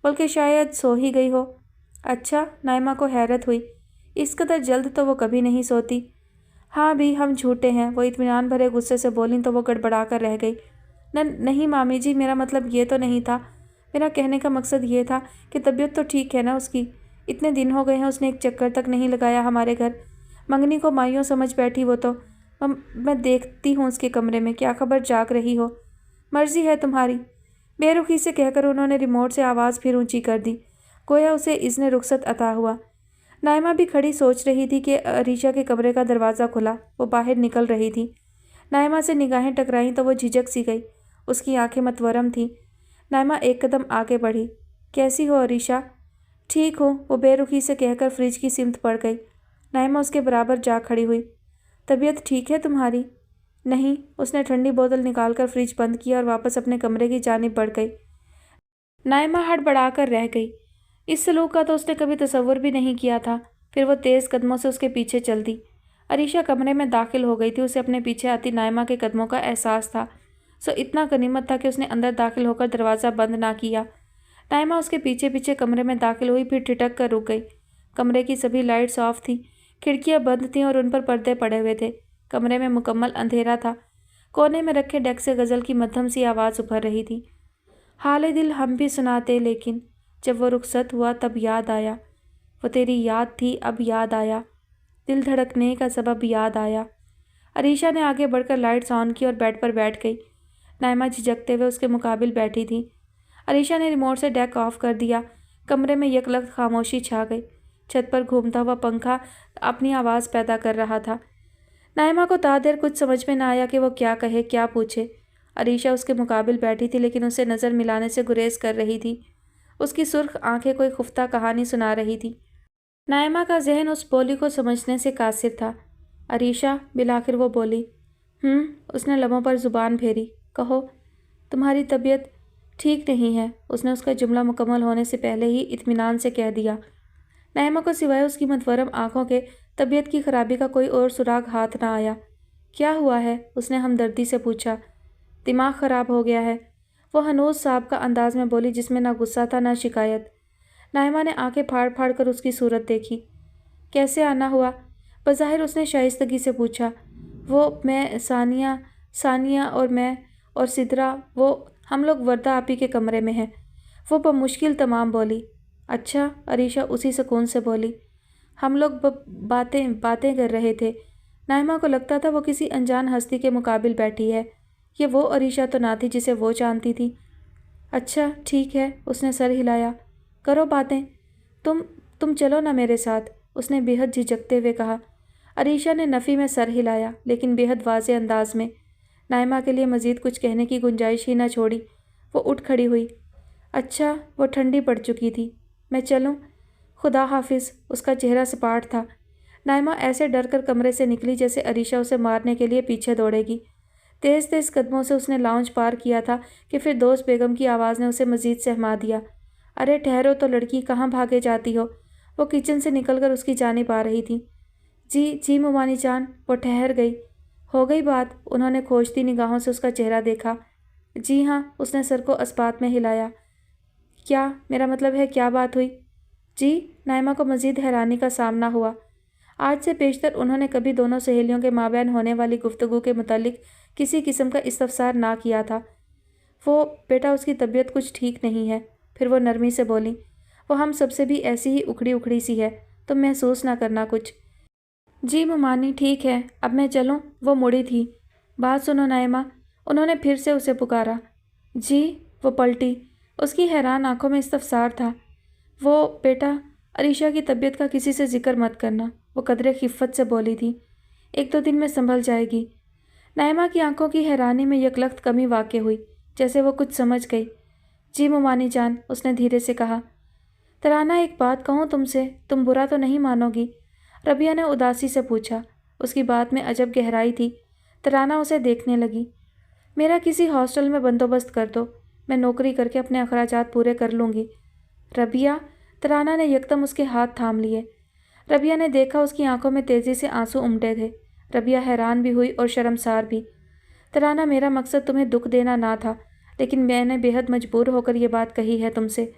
بلکہ شاید سو ہی گئی ہو۔ اچھا، نائمہ کو حیرت ہوئی، اس قدر جلد تو وہ کبھی نہیں سوتی۔ ہاں بھی، ہم جھوٹے ہیں، وہ اطمینان بھرے غصے سے بولیں تو وہ گڑبڑا کر رہ گئی۔ نہیں مامی جی، میرا مطلب یہ تو نہیں تھا۔ میرا کہنے کا مقصد یہ تھا کہ طبیعت تو ٹھیک ہے نا اس کی؟ اتنے دن ہو گئے ہیں اس نے ایک چکر تک نہیں لگایا ہمارے گھر۔ منگنی کو مائیوں سمجھ بیٹھی وہ تو۔ میں دیکھتی ہوں اس کے کمرے میں، کیا خبر جاگ رہی ہو؟ مرضی ہے تمہاری۔ بے رخی سے کہہ کر انہوں نے ریموٹ سے آواز پھر اونچی کر دی، گویا اسے اذن رخصت عطا ہوا۔ نائمہ بھی کھڑی سوچ رہی تھی کہ عریشہ کے کمرے کا دروازہ کھلا، وہ باہر نکل رہی تھی۔ نائمہ سے نگاہیں ٹکرائیں تو وہ جھجک سی گئی، اس کی آنکھیں متورم تھیں۔ نائمہ ایک قدم آگے بڑھی۔ کیسی ہو عریشہ؟ ٹھیک ہوں، وہ بے رخی سے کہہ کر فریج کی سمت پڑ گئی۔ نائمہ اس کے برابر جا کھڑی ہوئی۔ طبیعت ٹھیک ہے تمہاری؟ نہیں، اس نے ٹھنڈی بوتل نکال کر فریج بند کیا اور واپس اپنے کمرے کی جانب بڑھ گئی۔ نائمہ ہڑبڑا کر رہ گئی، اس سلوک کا تو اس نے کبھی تصور بھی نہیں کیا تھا۔ پھر وہ تیز قدموں سے اس کے پیچھے چل دی۔ عریشہ کمرے میں داخل ہو گئی تھی، اسے اپنے پیچھے آتی نائمہ کے قدموں کا احساس تھا، سو اتنا غنیمت تھا کہ اس نے اندر داخل ہو کر دروازہ بند نہ کیا۔ نائمہ اس کے پیچھے کمرے میں داخل ہوئی، پھر ٹھٹک کر رک گئی۔ कमरे की सभी लाइट्स ऑफ थीं, खिड़कियां बंद थीं और उन पर पर्दे पड़े हुए थे। कमरे में मुकम्मल अंधेरा था। कोने में रखे डेक से गज़ल की मध्यम सी आवाज़ उभर रही थी। हाले दिल हम भी सुनाते, लेकिन जब वो रुखसत हुआ तब याद आया। वो तेरी याद थी, अब याद आया। दिल धड़कने का सबब याद आया। अरीशा ने आगे बढ़कर लाइट्स ऑन की और बेड पर बैठ गई। नाइमा झिझकते हुए उसके मुकाबिल बैठी थी। अरीशा ने रिमोट से डेक ऑफ कर दिया। कमरे में यकलख्त खामोशी छा गई। छत पर घूमता हुआ पंखा अपनी आवाज़ पैदा कर रहा था। नाइमा को तादेर कुछ समझ में न आया कि वो क्या कहे, क्या पूछे। अरीशा उसके मुकाबिल बैठी थी, लेकिन उसे नज़र मिलाने से गुरेज कर रही थी। उसकी सुर्ख आंखें कोई खुफ्ता कहानी सुना रही थी। नाइमा का जहन उस बोली को समझने से कासिर था। अरीशा, बिलाखिर वो बोली। उसने लबों पर ज़ुबान फेरी। कहो। तुम्हारी तबीयत ठीक नहीं है, उसने उसका जुमला मुकम्मल होने से पहले ही इत्मीनान से कह दिया। नाइमा को सिवाय उसकी मतवरम आंखों के तबीयत की खराबी का कोई और सुराग हाथ ना आया। क्या हुआ है? उसने हमदर्दी से पूछा। दिमाग ख़राब हो गया है, वो हनूज साहब का अंदाज में बोली, जिसमें ना गुस्सा था ना शिकायत। नाइमा ने आंखें फाड़ फाड़ कर उसकी सूरत देखी। कैसे आना हुआ? बज़ाहिर उसने शाइस्तगी से पूछा। वो, मैं, सानिया और मैं और सिद्रा, वो हम लोग वर्दा आपी के कमरे में हैं। वो बमुश्किल तमाम बोली। अच्छा, अरीशा उसी सुकून से बोली। हम लोग बातें कर रहे थे। नाइमा को लगता था वो किसी अनजान हस्ती के मुकाबिल बैठी है। ये वो अरीशा तो ना थी जिसे वो जानती थी। अच्छा ठीक है, उसने सर हिलाया। करो बातें। तुम चलो ना मेरे साथ, उसने बेहद झिझकते हुए कहा। अरीशा ने नफ़ी में सर हिलाया, लेकिन बेहद वाज़े अंदाज में। नाइमा के लिए मज़ीद कुछ कहने की गुंजाइश ही न छोड़ी। वो उठ खड़ी हुई। अच्छा, वो ठंडी पड़ चुकी थी। मैं चलूं? खुदा हाफिज़। उसका चेहरा सपाट था। नाइमा ऐसे डर कर कमरे से निकली जैसे अरीशा उसे मारने के लिए पीछे दौड़ेगी। तेज़ तेज़ कदमों से उसने लाउंज पार किया था कि फिर दोस्त बेगम की आवाज़ ने उसे मज़ीद सहमा दिया। अरे ठहरो तो लड़की, कहाँ भागे जाती हो? वो किचन से निकलकर उसकी जानिब आ रही थी। जी मुमानी जान। वो ठहर गई। हो गई बात? उन्होंने खोजती निगाहों से उसका चेहरा देखा। जी हाँ, उसने सर को अस्बात में हिलाया। क्या? मेरा मतलब है, क्या बात हुई? जी, नाइमा को मज़ीद हैरानी का सामना हुआ। आज से पेशतर उन्होंने कभी दोनों सहेलियों के माबैन होने वाली गुफ्तगू के मुतालिक किसी किस्म का इस्तफसार ना किया था। वो, बेटा, उसकी तबीयत कुछ ठीक नहीं है। फिर वो नरमी से बोली। वो हम सबसे भी ऐसी ही उखड़ी उखड़ी सी है, तुम महसूस ना करना कुछ। जी मुमानी, ठीक है, अब मैं चलूँ? वो मुड़ी थी। बात सुनो नाइमा, उन्होंने फिर से उसे पुकारा। जी। वो पलटी। उसकी हैरान आंखों में इस्तफसार था। वो, बेटा, अरीशा की तबीयत का किसी से जिक्र मत करना, वो कदरे खिफ़्फ़त से बोली थी। 1-2 दिन में संभल जाएगी। नाइमा की आंखों की हैरानी में यकलख्त कमी वाक़ई हुई, जैसे वो कुछ समझ गई। जी मुमानी जान, उसने धीरे से कहा। तराना, एक बात कहूँ तुमसे, तुम बुरा तो नहीं मानोगी? रबिया ने उदासी से पूछा। उसकी बात में अजब गहराई थी। तराना उसे देखने लगी। मेरा किसी हॉस्टल में बंदोबस्त कर दो, मैं नौकरी करके अपने अखराजात पूरे कर लूँगी। रबिया, तराना ने यकदम उसके हाथ थाम लिए। रबिया ने देखा उसकी आंखों में तेज़ी से आंसू उमड़े थे। रबिया हैरान भी हुई और शर्मसार भी। तराना, मेरा मकसद तुम्हें दुख देना ना था, लेकिन मैंने बेहद मजबूर होकर ये बात कही है तुमसे।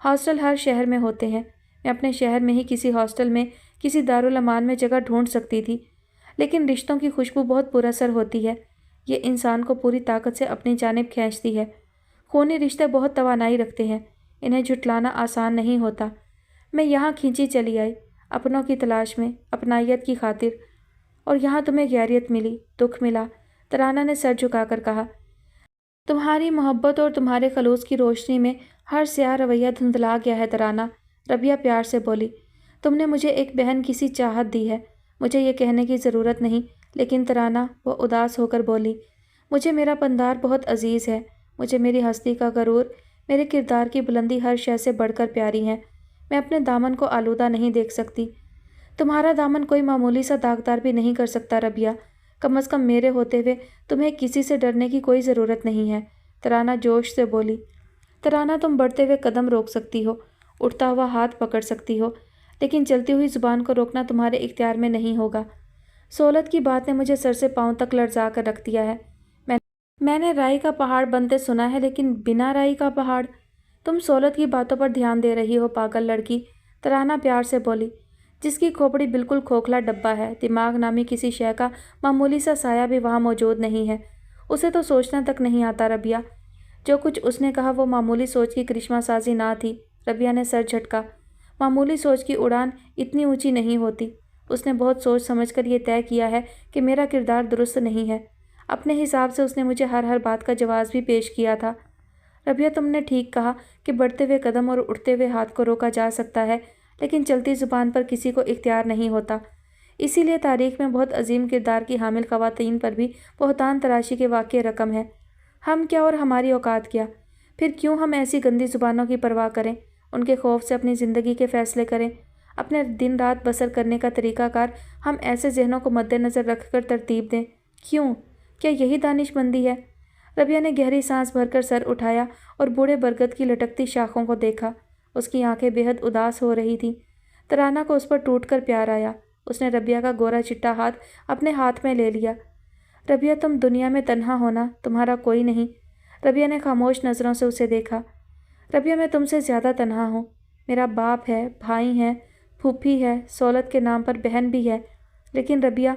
हॉस्टल हर शहर में होते हैं। मैं अपने शहर में ही किसी हॉस्टल में, किसी दारुल अमान में जगह ढूंढ सकती थी, लेकिन रिश्तों की खुशबू बहुत पुरअसर होती है। ये इंसान को पूरी ताकत से अपनी जानिब खींचती है। खूनी रिश्ते बहुत तवानाई रखते हैं, इन्हें झुटलाना आसान नहीं होता। मैं यहाँ खींची चली आई, अपनों की तलाश में, अपनाइयत की खातिर, और यहाँ तुम्हें गैरियत मिली, दुख मिला। तराना ने सर झुकाकर कहा। तुम्हारी मोहब्बत और तुम्हारे खलूस की रोशनी में हर स्याह रवैया धुंधला गया है तराना, रबिया प्यार से बोली। तुमने मुझे एक बहन की सी चाहत दी है, मुझे ये कहने की ज़रूरत नहीं, लेकिन तराना, वो उदास होकर बोली, मुझे मेरा पंदार बहुत अजीज़ है। मुझे मेरी हस्ती का गरूर, मेरे किरदार की बुलंदी हर शय से बढ़कर प्यारी हैं। मैं अपने दामन को आलूदा नहीं देख सकती। तुम्हारा दामन कोई मामूली सा दागदार भी नहीं कर सकता रबिया। कम अज़ कम मेरे होते हुए तुम्हें किसी से डरने की कोई ज़रूरत नहीं है, तराना जोश से बोली। तराना, तुम बढ़ते हुए कदम रोक सकती हो, उठता हुआ हाथ पकड़ सकती हो, लेकिन चलती हुई ज़ुबान को रोकना तुम्हारे इख्तियार में नहीं होगा। सोलत की बात ने मुझे सर से पाँव तक लर्जा कर रख दिया है। मैंने राई का पहाड़ बनते सुना है, लेकिन बिना राई का पहाड़? तुम सोलत की बातों पर ध्यान दे रही हो, पागल लड़की। तराना प्यार से बोली, जिसकी खोपड़ी बिल्कुल खोखला डब्बा है, दिमाग नामी किसी शय का मामूली सा साया भी वहाँ मौजूद नहीं है। उसे तो सोचना तक नहीं आता रबिया। जो कुछ उसने कहा वो मामूली सोच की करिश्मा साजी ना थी। रबिया ने सर झटका। मामूली सोच की उड़ान इतनी ऊंची नहीं होती। उसने बहुत सोच समझकर ये तय किया है कि मेरा किरदार दुरुस्त नहीं है। अपने हिसाब से उसने मुझे हर हर बात का जवाब भी पेश किया था। रबिया, तुमने ठीक कहा कि बढ़ते हुए कदम और उठते हुए हाथ को रोका जा सकता है, लेकिन चलती ज़ुबान पर किसी को इख्तियार नहीं होता। इसीलिए तारीख में बहुत अजीम किरदार की हामिल ख़वातीन पर भी बहुतान तराशी के वाक़ये रकम है। हम क्या और हमारी औकात क्या? फिर क्यों हम ऐसी गंदी ज़ुबानों की परवाह करें, उनके खौफ से अपनी ज़िंदगी के फ़ैसले करें? अपने दिन रात बसर करने का तरीक़ाकार हम ऐसे जहनों को मद्देनज़र रख कर तरतीब दें? क्यों? क्या यही दानिशमंदी है? रबिया ने गहरी सांस भरकर सर उठाया और बूढ़े बरगद की लटकती शाखों को देखा। उसकी आंखें बेहद उदास हो रही थीं। तराना को उस पर टूटकर प्यार आया। उसने रबिया का गोरा चिट्टा हाथ अपने हाथ में ले लिया। रबिया, तुम दुनिया में तन्हा होना, तुम्हारा कोई नहीं। रबिया ने खामोश नज़रों से उसे देखा। रबिया, मैं तुमसे ज़्यादा तन्हा हूँ। मेरा बाप है, भाई हैं, फूफी है, सौलत के नाम पर बहन भी है। लेकिन रबिया,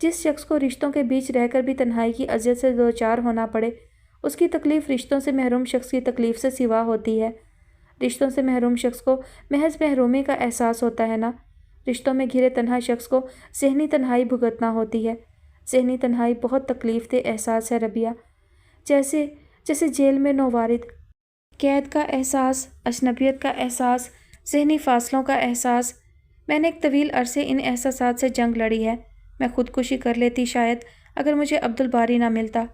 जिस शख्स को रिश्तों के बीच रहकर भी तन्हाई की अजियत से दो चार होना पड़े, उसकी तकलीफ़ रिश्तों से महरूम शख्स की तकलीफ़ से सिवा होती है। रिश्तों से महरूम शख्स को महज महरूमी का एहसास होता है ना। रिश्तों में घिरे तन्हा शख्स को ज़हनी तन्हाई भुगतना होती है। ज़हनी तन्हाई बहुत तकलीफ़ दे एहसास है रबिया। जैसे जैसे जेल में नौवारिद, कैद का एहसास, अजनबियत का एहसास, ज़हनी फासलों का एहसास। मैंने एक तवील अरसे इन एहसासात से जंग लड़ी है। मैं खुदकुशी कर लेती शायद अगर मुझे अब्दुल बारी ना मिलता।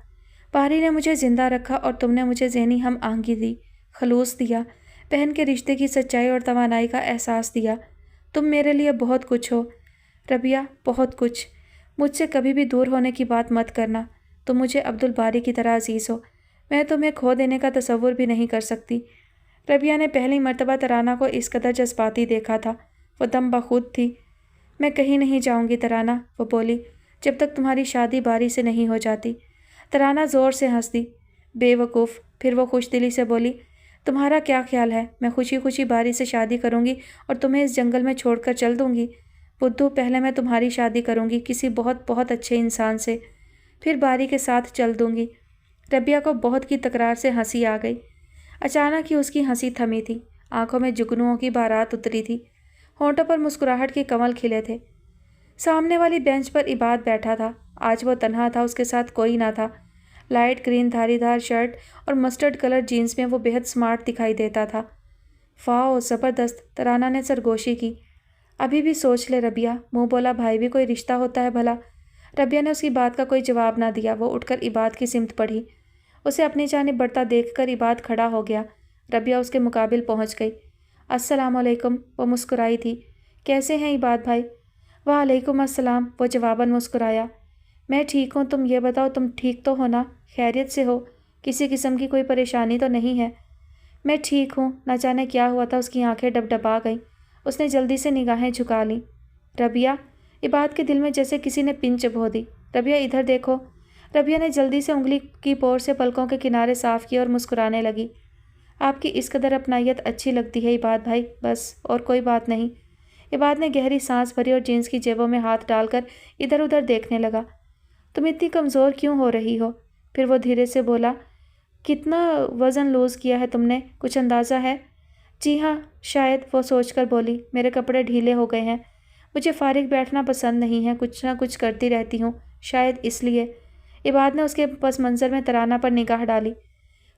बारी ने मुझे ज़िंदा रखा और तुमने मुझे ज़हनी हम आहंगी दी, खलूस दिया, बहन के रिश्ते की सच्चाई और तवानाई का एहसास दिया। तुम मेरे लिए बहुत कुछ हो रबिया, बहुत कुछ। मुझसे कभी भी दूर होने की बात मत करना। तुम मुझे अब्दुल बारी की तरह अजीज़ हो। मैं तुम्हें खो देने का तसव्वुर भी नहीं कर सकती। रबिया ने पहली मर्तबा तराना को इस कदर जज्बाती देखा था। वो दम बखुद थी। मैं कहीं नहीं जाऊंगी तराना, वो बोली, जब तक तुम्हारी शादी बारी से नहीं हो जाती। तराना ज़ोर से हंस दी। बेवकूफ़। फिर वो खुशदिली से बोली, तुम्हारा क्या ख्याल है मैं खुशी खुशी बारी से शादी करूंगी और तुम्हें इस जंगल में छोड़कर चल दूंगी? बुद्धू, पहले मैं तुम्हारी शादी करूंगी किसी बहुत बहुत अच्छे इंसान से, फिर बारी के साथ चल दूंगी। रबिया को बहुत की तकरार से हंसी आ गई। अचानक ही उसकी हंसी थमी थी। आंखों में जुगनुओं की बारात उतरी थी। होंठों पर मुस्कुराहट के कमल खिले थे। सामने वाली बेंच पर इबाद बैठा था। आज वो तन्हा था, उसके साथ कोई ना था। लाइट ग्रीन धारीदार शर्ट और मस्टर्ड कलर जीन्स में वो बेहद स्मार्ट दिखाई देता था। वाह, ज़बरदस्त, तराना ने सरगोशी की। अभी भी सोच ले रबिया, मुँह बोला भाई भी कोई रिश्ता होता है भला? रबिया ने उसकी बात का कोई जवाब ना दिया। वो उठकर इबाद की सिमत बढ़ी। उसे अपनी जानिब बढ़ता देखकर इबाद खड़ा हो गया। रबिया उसके मुकाबिल पहुंच गई। अस्सलामुअलैकुम, वो मुस्कुराई थी। कैसे हैं इबाद भाई? वालेकुम अस्सलाम, वो जवाबन मुस्कुराया। मैं ठीक हूँ, तुम ये बताओ तुम ठीक तो हो ना? खैरियत से हो? किसी किस्म की कोई परेशानी तो नहीं है? मैं ठीक हूँ। न जाने क्या हुआ था, उसकी आंखें डबडबा गईं। उसने जल्दी से निगाहें झुका लीं। रबिया, इबाद के दिल में जैसे किसी ने पिन चबो दी। रबिया, इधर देखो। रबिया ने जल्दी से उंगली की पोर से पलकों के किनारे साफ किए और मुस्कुराने लगी। आपकी इस कदर अपनाइयत अच्छी लगती है इबाद भाई, बस और कोई बात नहीं। इबाद ने गहरी सांस भरी और जीन्स की जेबों में हाथ डालकर इधर उधर देखने लगा। तुम इतनी कमज़ोर क्यों हो रही हो? फिर वो धीरे से बोला, कितना वज़न लूज़ किया है तुमने, कुछ अंदाज़ा है? जी हाँ, शायद, वो सोचकर बोली, मेरे कपड़े ढीले हो गए हैं। मुझे फारिग बैठना पसंद नहीं है, कुछ ना कुछ करती रहती हूँ, शायद इसलिए। इबाद ने उसके पस मंज़र में तराना पर निगाह डाली।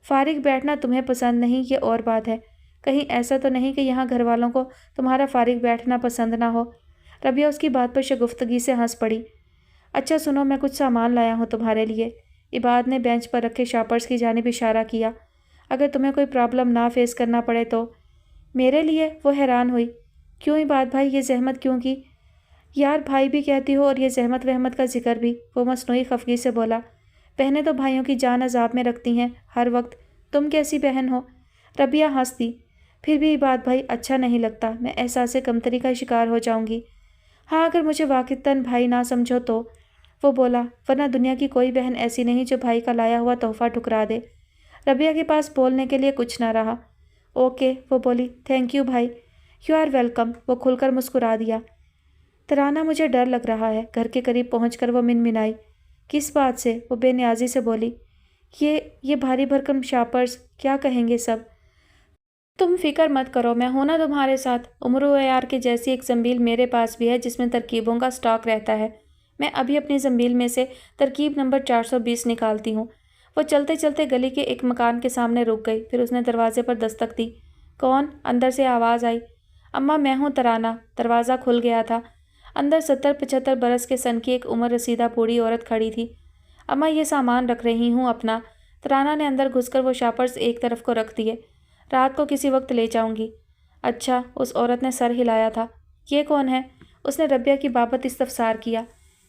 फारिग बैठना तुम्हें पसंद नहीं, ये और बात है। कहीं ऐसा तो नहीं कि यहाँ घर वालों को तुम्हारा फारिग बैठना पसंद ना हो? रबिया उसकी बात पर शगुफ्तगी से हंस पड़ी। अच्छा सुनो, मैं कुछ सामान लाया हूँ तुम्हारे लिए। इबाद ने बेंच पर रखे शापर्स की जानिब इशारा किया। अगर तुम्हें कोई प्रॉब्लम ना फेस करना पड़े तो। मेरे लिए? वो हैरान हुई। क्यों इबाद भाई, ये जहमत क्यों की? यार, भाई भी कहती हो और ये जहमत वहमत का जिक्र भी, वो मसनूई खफगी से बोला। बहनें तो भाइयों की जान अजाब में रखती हैं हर वक्त। तुम कैसी बहन हो? रबिया हंस दी। फिर भी इबाद भाई अच्छा नहीं लगता, मैं एहसास कमतरी का शिकार हो जाऊंगी। हाँ, अगर मुझे वाक़ितन भाई ना समझो तो, वो बोला, वरना दुनिया की कोई बहन ऐसी नहीं जो भाई का लाया हुआ तोहफ़ा ठुकरा दे। रबिया के पास बोलने के लिए कुछ ना रहा। ओके, वो बोली, थैंक यू भाई। यू आर वेलकम, वो खुलकर मुस्कुरा दिया। तराना, मुझे डर लग रहा है। घर के करीब पहुंचकर वो मिनमिनाई। किस बात से? वो बेनियाजी से बोली। ये भारी भरकम शॉपर्स क्या कहेंगे सब? तुम फिक्र मत करो, मैं हूं ना तुम्हारे साथ। उम्र यार के जैसी एक जंबील मेरे पास भी है जिसमें तरकीबों का स्टॉक रहता है। मैं अभी अपनी जंबील में से तरकीब नंबर 420 निकालती हूँ। वो चलते चलते गली के एक मकान के सामने रुक गई। फिर उसने दरवाजे पर दस्तक दी। कौन? अंदर से आवाज़ आई। अम्मा, मैं हूँ तराना। दरवाज़ा खुल गया था। अंदर 70-75 बरस के सन की एक उम्र रसीदा बूढ़ी औरत खड़ी थी। अम्मा, ये सामान रख रही हूँ अपना। तराना ने अंदर घुसकर वो शापर्स एक तरफ को रख दिए। रात को किसी वक्त ले जाऊंगी। अच्छा, उस औरत ने सर हिलाया था। ये कौन है? उसने रबिया की बाबत इस्तफसार किया।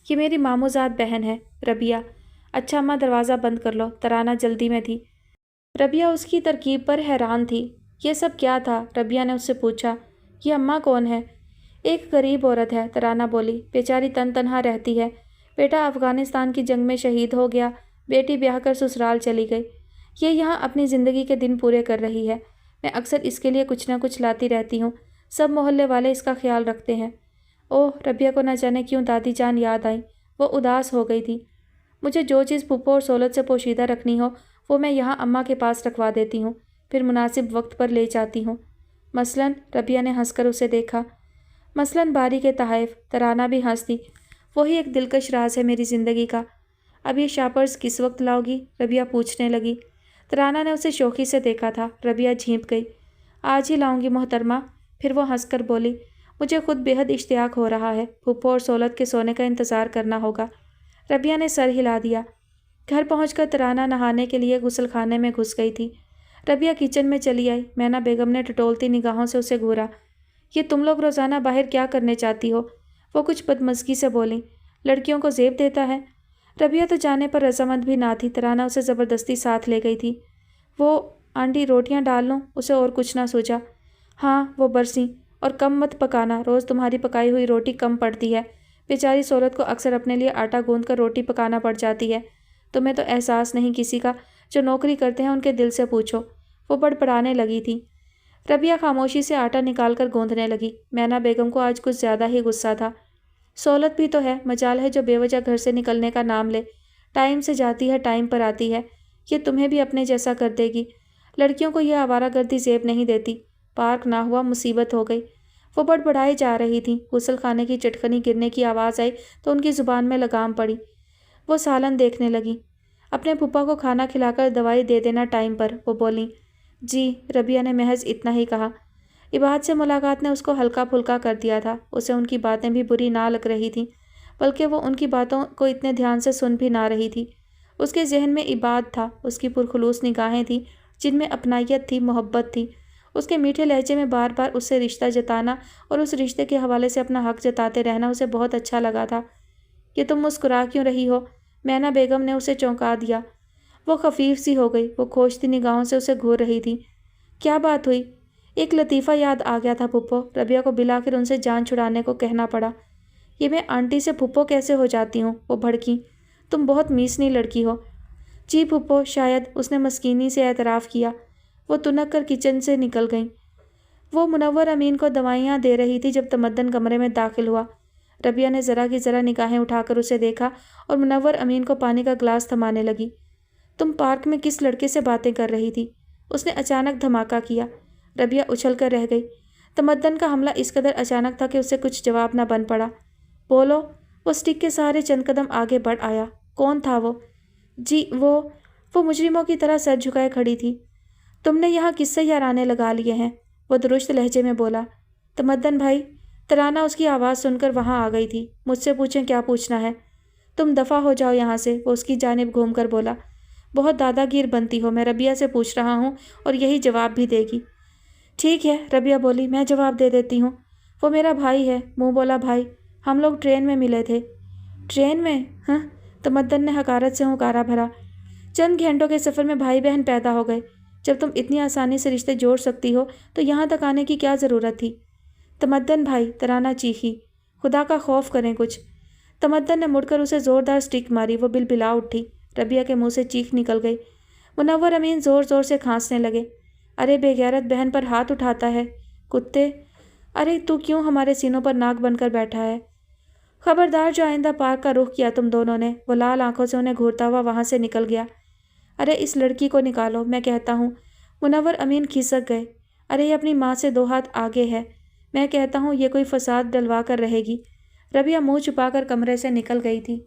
ये मेरी मामूजाद बहन है, रबिया। अच्छा अम्मा, दरवाज़ा बंद कर लो। तराना जल्दी में थी। रबिया उसकी तरकीब पर हैरान थी। ये सब क्या था? रबिया ने उससे पूछा। ये अम्मा कौन है? एक गरीब औरत है, तराना बोली। बेचारी तनहा रहती है। बेटा अफ़गानिस्तान की जंग में शहीद हो गया। बेटी ब्याह कर ससुराल चली गई। ये यहाँ अपनी ज़िंदगी के दिन पूरे कर रही है। मैं अक्सर इसके लिए कुछ न कुछ लाती रहती हूँ। सब मोहल्ले वाले इसका ख्याल रखते हैं। ओह, रबिया को न जाने क्यों दादी जान याद आई। वो उदास हो गई थी। मुझे जो चीज़ पुप्पो और सोलत से पोशीदा रखनी हो वो मैं यहाँ अम्मा के पास रखवा देती हूँ, फिर मुनासिब वक्त पर ले जाती हूँ। मसलन? रबिया ने हंसकर उसे देखा। मसलन बारी के तहफ़। तराना भी हंस दी। वही एक दिलकश राज है मेरी ज़िंदगी का। अब ये शापर्स किस वक्त लाओगी? रबिया पूछने लगी। तराना ने उसे शौक़ी से देखा था। रबिया झींप गई। आज ही लाऊंगी मोहतरमा। फिर वो हंसकर बोली। मुझे खुद बेहद इश्तियाक हो रहा है। पुप्पो और सोलत के सोने का इंतज़ार करना होगा। रबिया ने सर हिला दिया। घर पहुंचकर तराना नहाने के लिए गुसल खाने में घुस गई थी। रबिया किचन में चली आई। मैना बेगम ने टटोलती निगाहों से उसे घूरा। ये तुम लोग रोज़ाना बाहर क्या करने चाहती हो? वो कुछ बदमज़गी से बोली। लड़कियों को ज़ेब देता है। रबिया तो जाने पर रजामंद भी ना थी। तराना उसे ज़बरदस्ती साथ ले गई थी। वो आंटी रोटियां डाल लूँ? उसे और कुछ ना सूझा। हाँ, वो बरसी। और कम मत पकाना, रोज़ तुम्हारी पकाई हुई रोटी कम पड़ती है। बेचारी सोलत को अक्सर अपने लिए आटा गूंद कर रोटी पकाना पड़ जाती है। तुम्हें तो एहसास नहीं किसी का। जो नौकरी करते हैं उनके दिल से पूछो। वो बड़बड़ाने लगी थी। रबिया खामोशी से आटा निकाल कर गूंदने लगी। मैना बेगम को आज कुछ ज़्यादा ही गुस्सा था। सोलत भी तो है, मजाल है जो बेवजह घर से निकलने का नाम ले। टाइम से जाती है, टाइम पर आती है। ये तुम्हें भी अपने जैसा कर देगी। लड़कियों को यह आवारागर्दी ज़ेब नहीं देती। पार्क ना हुआ मुसीबत हो गई। वो बड़बड़ाई जा रही थी। गुसल खाने की चटखनी गिरने की आवाज़ आई तो उनकी ज़ुबान में लगाम पड़ी। वो सालन देखने लगी। अपने पुप्पा को खाना खिलाकर दवाई दे देना टाइम पर, वो बोली। जी, रबिया ने महज इतना ही कहा। इबाद से मुलाकात ने उसको हल्का फुल्का कर दिया था। उसे उनकी बातें भी बुरी ना लग रही थीं, बल्कि वो उनकी बातों को इतने ध्यान से सुन भी ना रही थी। उसके जहन में इबाद था। उसकी पुरखुलूस निगाहें थीं जिनमें अपनायत थी, मोहब्बत थी। उसके मीठे लहजे में बार बार उससे रिश्ता जताना और उस रिश्ते के हवाले से अपना हक जताते रहना उसे बहुत अच्छा लगा था। ये तुम मुस्कुरा क्यों रही हो? मैना बेगम ने उसे चौंका दिया। वो खफीफ सी हो गई। वो खोजती निगाहों से उसे घूर रही थी। क्या बात हुई? एक लतीफ़ा याद आ गया था पुप्पो। रबिया को बिलाकर उनसे जान छुड़ाने को कहना पड़ा। ये मैं आंटी से पुप्पो कैसे हो जाती हूँ? वो भड़की। तुम बहुत मीसनी लड़की हो। जी पुप्पो, शायद, उसने मस्कीनी से एतराफ़ किया। वो तुनक कर किचन से निकल गई। वो मुनव्वर अमीन को दवाइयाँ दे रही थी जब तमद्दन कमरे में दाखिल हुआ। रबिया ने ज़रा की ज़रा निगाहें उठाकर उसे देखा और मुनव्वर अमीन को पानी का गिलास थमाने लगी। तुम पार्क में किस लड़के से बातें कर रही थी? उसने अचानक धमाका किया। रबिया उछल कर रह गई। तमद्दन का हमला इस कदर अचानक था कि उसे कुछ जवाब न बन पड़ा। बोलो। वो स्टिक के सहारे चंद कदम आगे बढ़ आया। कौन था वो? जी, वो मुजरिमों की तरह सर झुकाए खड़ी थी। तुमने यहाँ किससे याराने लगा लिए हैं? वो दुरुस्त लहजे में बोला। तमद्दन भाई। तराना उसकी आवाज़ सुनकर वहाँ आ गई थी। मुझसे पूछें क्या पूछना है। तुम दफ़ा हो जाओ यहाँ से, वो उसकी जानिब घूम कर बोला। बहुत दादागीर बनती हो। मैं रबिया से पूछ रहा हूँ और यही जवाब भी देगी। ठीक है, रबिया बोली, मैं जवाब दे देती हूँ। वो मेरा भाई है, मुँह बोला भाई। हम लोग ट्रेन में मिले थे। ट्रेन में? हाँ, तमद्दन ने हकारत से हुंकारा भरा। चंद घंटों के सफ़र में भाई बहन पैदा हो गए। जब तुम इतनी आसानी से रिश्ते जोड़ सकती हो तो यहाँ तक आने की क्या ज़रूरत थी? तमद्दन भाई, तराना चीखी। खुदा का खौफ करें कुछ। तमद्दन ने मुड़कर उसे ज़ोरदार स्टिक मारी। वो बिलबिला उठी। रबिया के मुंह से चीख निकल गई। मुनव्वर अमीन ज़ोर ज़ोर से खांसने लगे। अरे बेगैरत, बहन पर हाथ उठाता है। कुत्ते। ارے تو کیوں ہمارے سینوں پر ناک بن کر بیٹھا ہے؟ خبردار جو آئندہ پارک کا رخ کیا تم دونوں نے۔ وہ لال آنکھوں سے انہیں گھورتا ہوا وہاں سے نکل گیا۔ ارے اس لڑکی کو نکالو، میں کہتا ہوں۔ منور امین کھسک گئے۔ ارے یہ اپنی ماں سے 2 ہاتھ آگے ہے، میں کہتا ہوں یہ کوئی فساد ڈلوا کر رہے گی۔ ربیہ منہ چھپا کر کمرے سے نکل گئی تھی۔